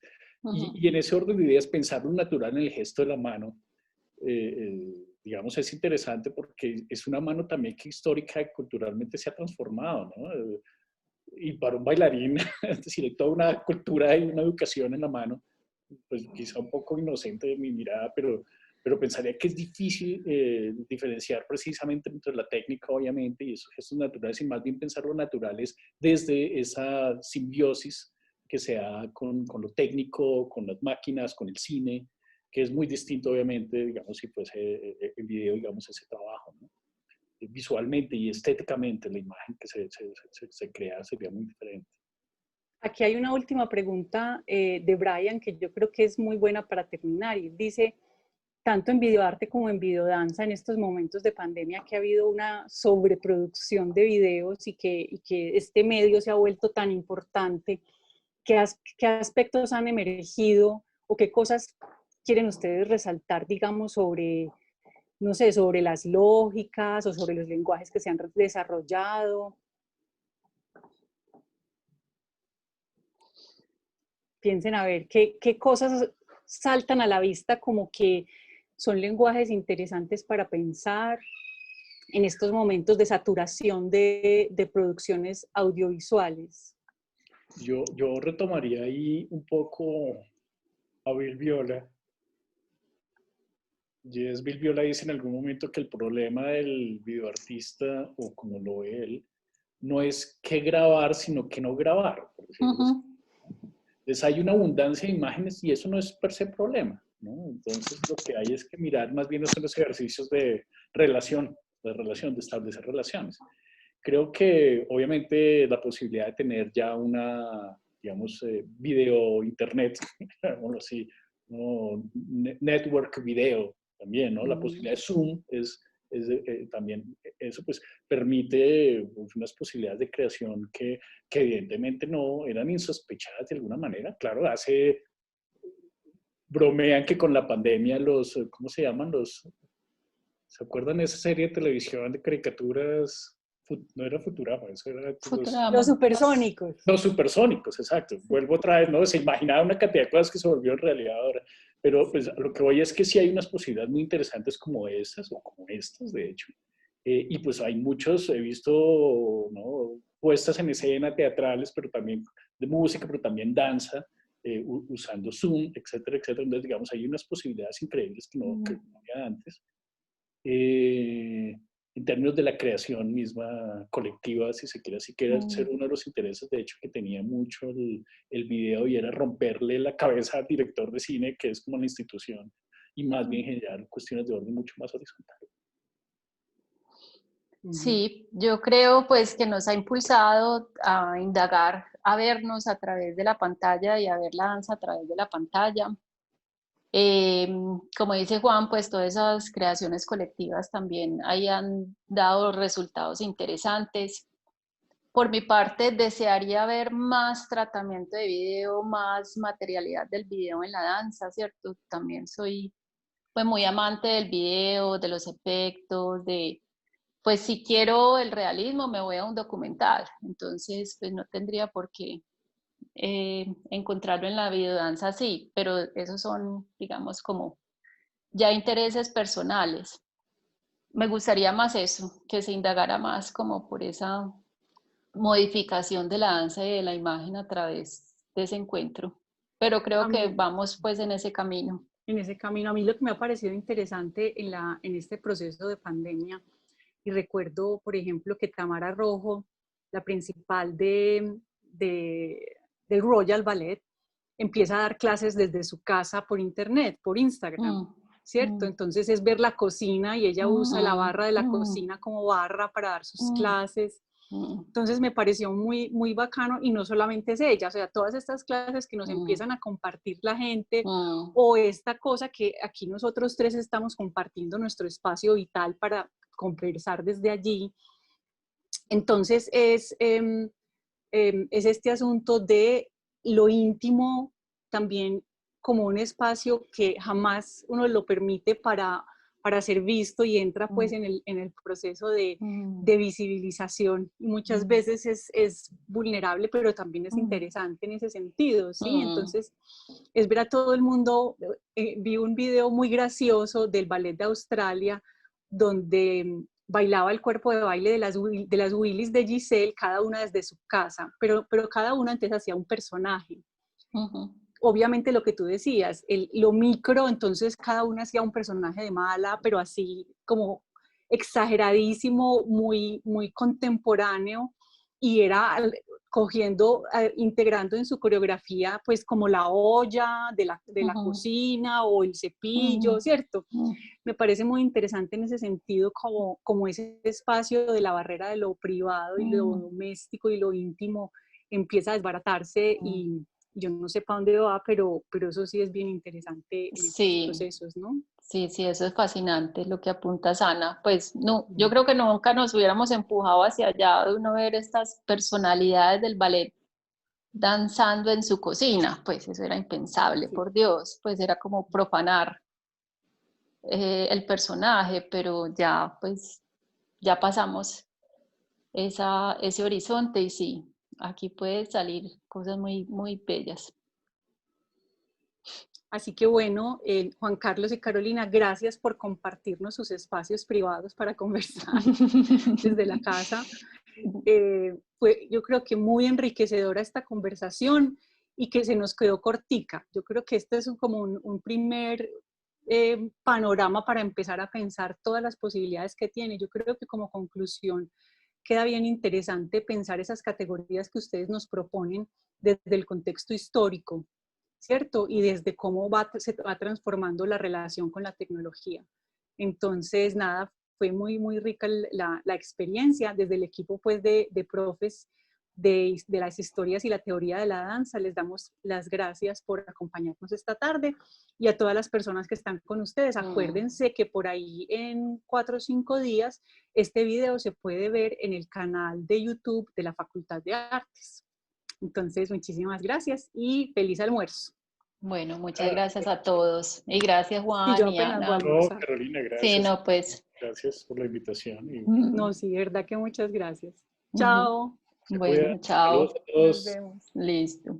Y en ese orden de ideas, pensar lo natural en el gesto de la mano, digamos, es interesante porque es una mano también que histórica y culturalmente se ha transformado, ¿no? Y para un bailarín, es decir, hay toda una cultura y una educación en la mano, pues quizá un poco inocente de mi mirada, pero pensaría que es difícil diferenciar precisamente entre la técnica, obviamente, y esos gestos naturales, y más bien pensar lo naturales desde esa simbiosis que se da con lo técnico, con las máquinas, con el cine, que es muy distinto, obviamente, digamos, si fuese en video, digamos, ese trabajo, ¿no? Visualmente y estéticamente la imagen que se crea sería muy diferente.
Aquí hay una última pregunta de Brian que yo creo que es muy buena para terminar, y dice, tanto en videoarte como en videodanza, en estos momentos de pandemia que ha habido una sobreproducción de videos y que este medio se ha vuelto tan importante, ¿qué aspectos han emergido o qué cosas quieren ustedes resaltar, digamos, sobre, no sé, sobre las lógicas o sobre los lenguajes que se han desarrollado? Piensen a ver qué cosas saltan a la vista como que son lenguajes interesantes para pensar en estos momentos de saturación de producciones audiovisuales.
Yo retomaría ahí un poco a Bill Viola. Bill Viola dice en algún momento que el problema del videoartista, o como lo ve él, no es qué grabar, sino qué no grabar, por decirlo así. Entonces hay una abundancia de imágenes y eso no es per se problema, ¿no? Entonces lo que hay es que mirar más bien los ejercicios de relación, de establecer relaciones. Creo que obviamente la posibilidad de tener ya una, digamos, video internet, digámoslo así, ¿no? Network video también, ¿no? La posibilidad de Zoom es también, eso pues permite unas posibilidades de creación que evidentemente no eran insospechadas de alguna manera. Claro, bromean que con la pandemia ¿cómo se llaman? ¿Se acuerdan de esa serie de televisión de caricaturas? No era Futurama, eso era
Los Supersónicos.
Los Supersónicos, exacto. Vuelvo otra vez, ¿no? Se imaginaba una cantidad de cosas que se volvió en realidad ahora. Pero pues lo que voy es que sí hay unas posibilidades muy interesantes como estas, o como estas, de hecho. Y pues hay muchos, he visto, ¿no?, puestas en escena teatrales, pero también de música, pero también danza, usando Zoom, etcétera, etcétera. Entonces, digamos, hay unas posibilidades increíbles que no había antes. En términos de la creación misma colectiva, si se quiere, así que era ser uno de los intereses, de hecho, que tenía mucho el video, y era romperle la cabeza al director de cine, que es como la institución, y más bien generar cuestiones de orden mucho más horizontal.
Sí, yo creo pues que nos ha impulsado a indagar, a vernos a través de la pantalla y a ver la danza a través de la pantalla. Como dice Juan, pues todas esas creaciones colectivas también hayan dado resultados interesantes. Por mi parte, desearía ver más tratamiento de video, más materialidad del video en la danza, ¿cierto? También soy pues muy amante del video, de los efectos, pues si quiero el realismo me voy a un documental, entonces pues no tendría por qué encontrarlo en la videodanza, sí, pero esos son, digamos, como ya intereses personales. Me gustaría más eso, que se indagara más como por esa modificación de la danza y de la imagen a través de ese encuentro. Pero creo que vamos pues en ese camino.
En ese camino. A mí lo que me ha parecido interesante en este proceso de pandemia, y recuerdo, por ejemplo, que Tamara Rojo, la principal del Royal Ballet, empieza a dar clases desde su casa por internet, por Instagram, ¿cierto? Entonces es ver la cocina y ella usa la barra de la cocina como barra para dar sus clases. Entonces me pareció muy, muy bacano, y no solamente es ella, o sea, todas estas clases que nos empiezan a compartir la gente, o esta cosa que aquí nosotros tres estamos compartiendo nuestro espacio vital para conversar desde allí. Entonces es este asunto de lo íntimo también como un espacio que jamás uno lo permite para ser visto, y entra pues en el proceso de visibilización, y muchas veces es vulnerable, pero también es interesante en ese sentido, ¿sí? Entonces es ver a todo el mundo. Vi un video muy gracioso del Ballet de Australia, donde bailaba el cuerpo de baile de las Willis de Giselle, cada una desde su casa, pero cada una antes hacía un personaje. Obviamente lo que tú decías, lo micro, entonces cada una hacía un personaje de mala, pero así como exageradísimo, muy, muy contemporáneo, y era cogiendo, integrando en su coreografía, pues como la olla de la cocina, o el cepillo, ¿cierto? Me parece muy interesante en ese sentido, como ese espacio de la barrera de lo privado y lo doméstico y lo íntimo empieza a desbaratarse, y yo no sé para dónde va, pero eso sí es bien interesante en estos procesos, ¿no?
Sí, sí, eso es fascinante lo que apuntas, Ana. Pues no, yo creo que nunca nos hubiéramos empujado hacia allá de uno ver estas personalidades del ballet danzando en su cocina, pues eso era impensable, por Dios, pues era como profanar el personaje, pero ya, pues, ya pasamos ese horizonte, y sí, aquí puede salir cosas muy, muy bellas.
Así que bueno, Juan Carlos y Carolina, gracias por compartirnos sus espacios privados para conversar desde la casa. Fue, yo creo que muy enriquecedora esta conversación, y que se nos quedó cortica. Yo creo que este es como un primer panorama para empezar a pensar todas las posibilidades que tiene. Yo creo que como conclusión queda bien interesante pensar esas categorías que ustedes nos proponen desde el contexto histórico, ¿cierto? Y desde cómo se va transformando la relación con la tecnología. Entonces, nada, fue muy, muy rica la experiencia. Desde el equipo pues, de profes de las historias y la teoría de la danza, les damos las gracias por acompañarnos esta tarde, y a todas las personas que están con ustedes. Acuérdense que por ahí en 4 o 5 días este video se puede ver en el canal de YouTube de la Facultad de Artes. Entonces, muchísimas gracias y feliz almuerzo.
Bueno, muchas gracias a todos. Y gracias, Juan
y yo
y
apenas
Ana.
voy a almorzar.
Carolina, gracias.
Sí, no, pues
Gracias por la invitación. Y
No, sí, de verdad que muchas gracias. Chao.
Bueno, chao.
saludos a todos.
Nos vemos.
Listo.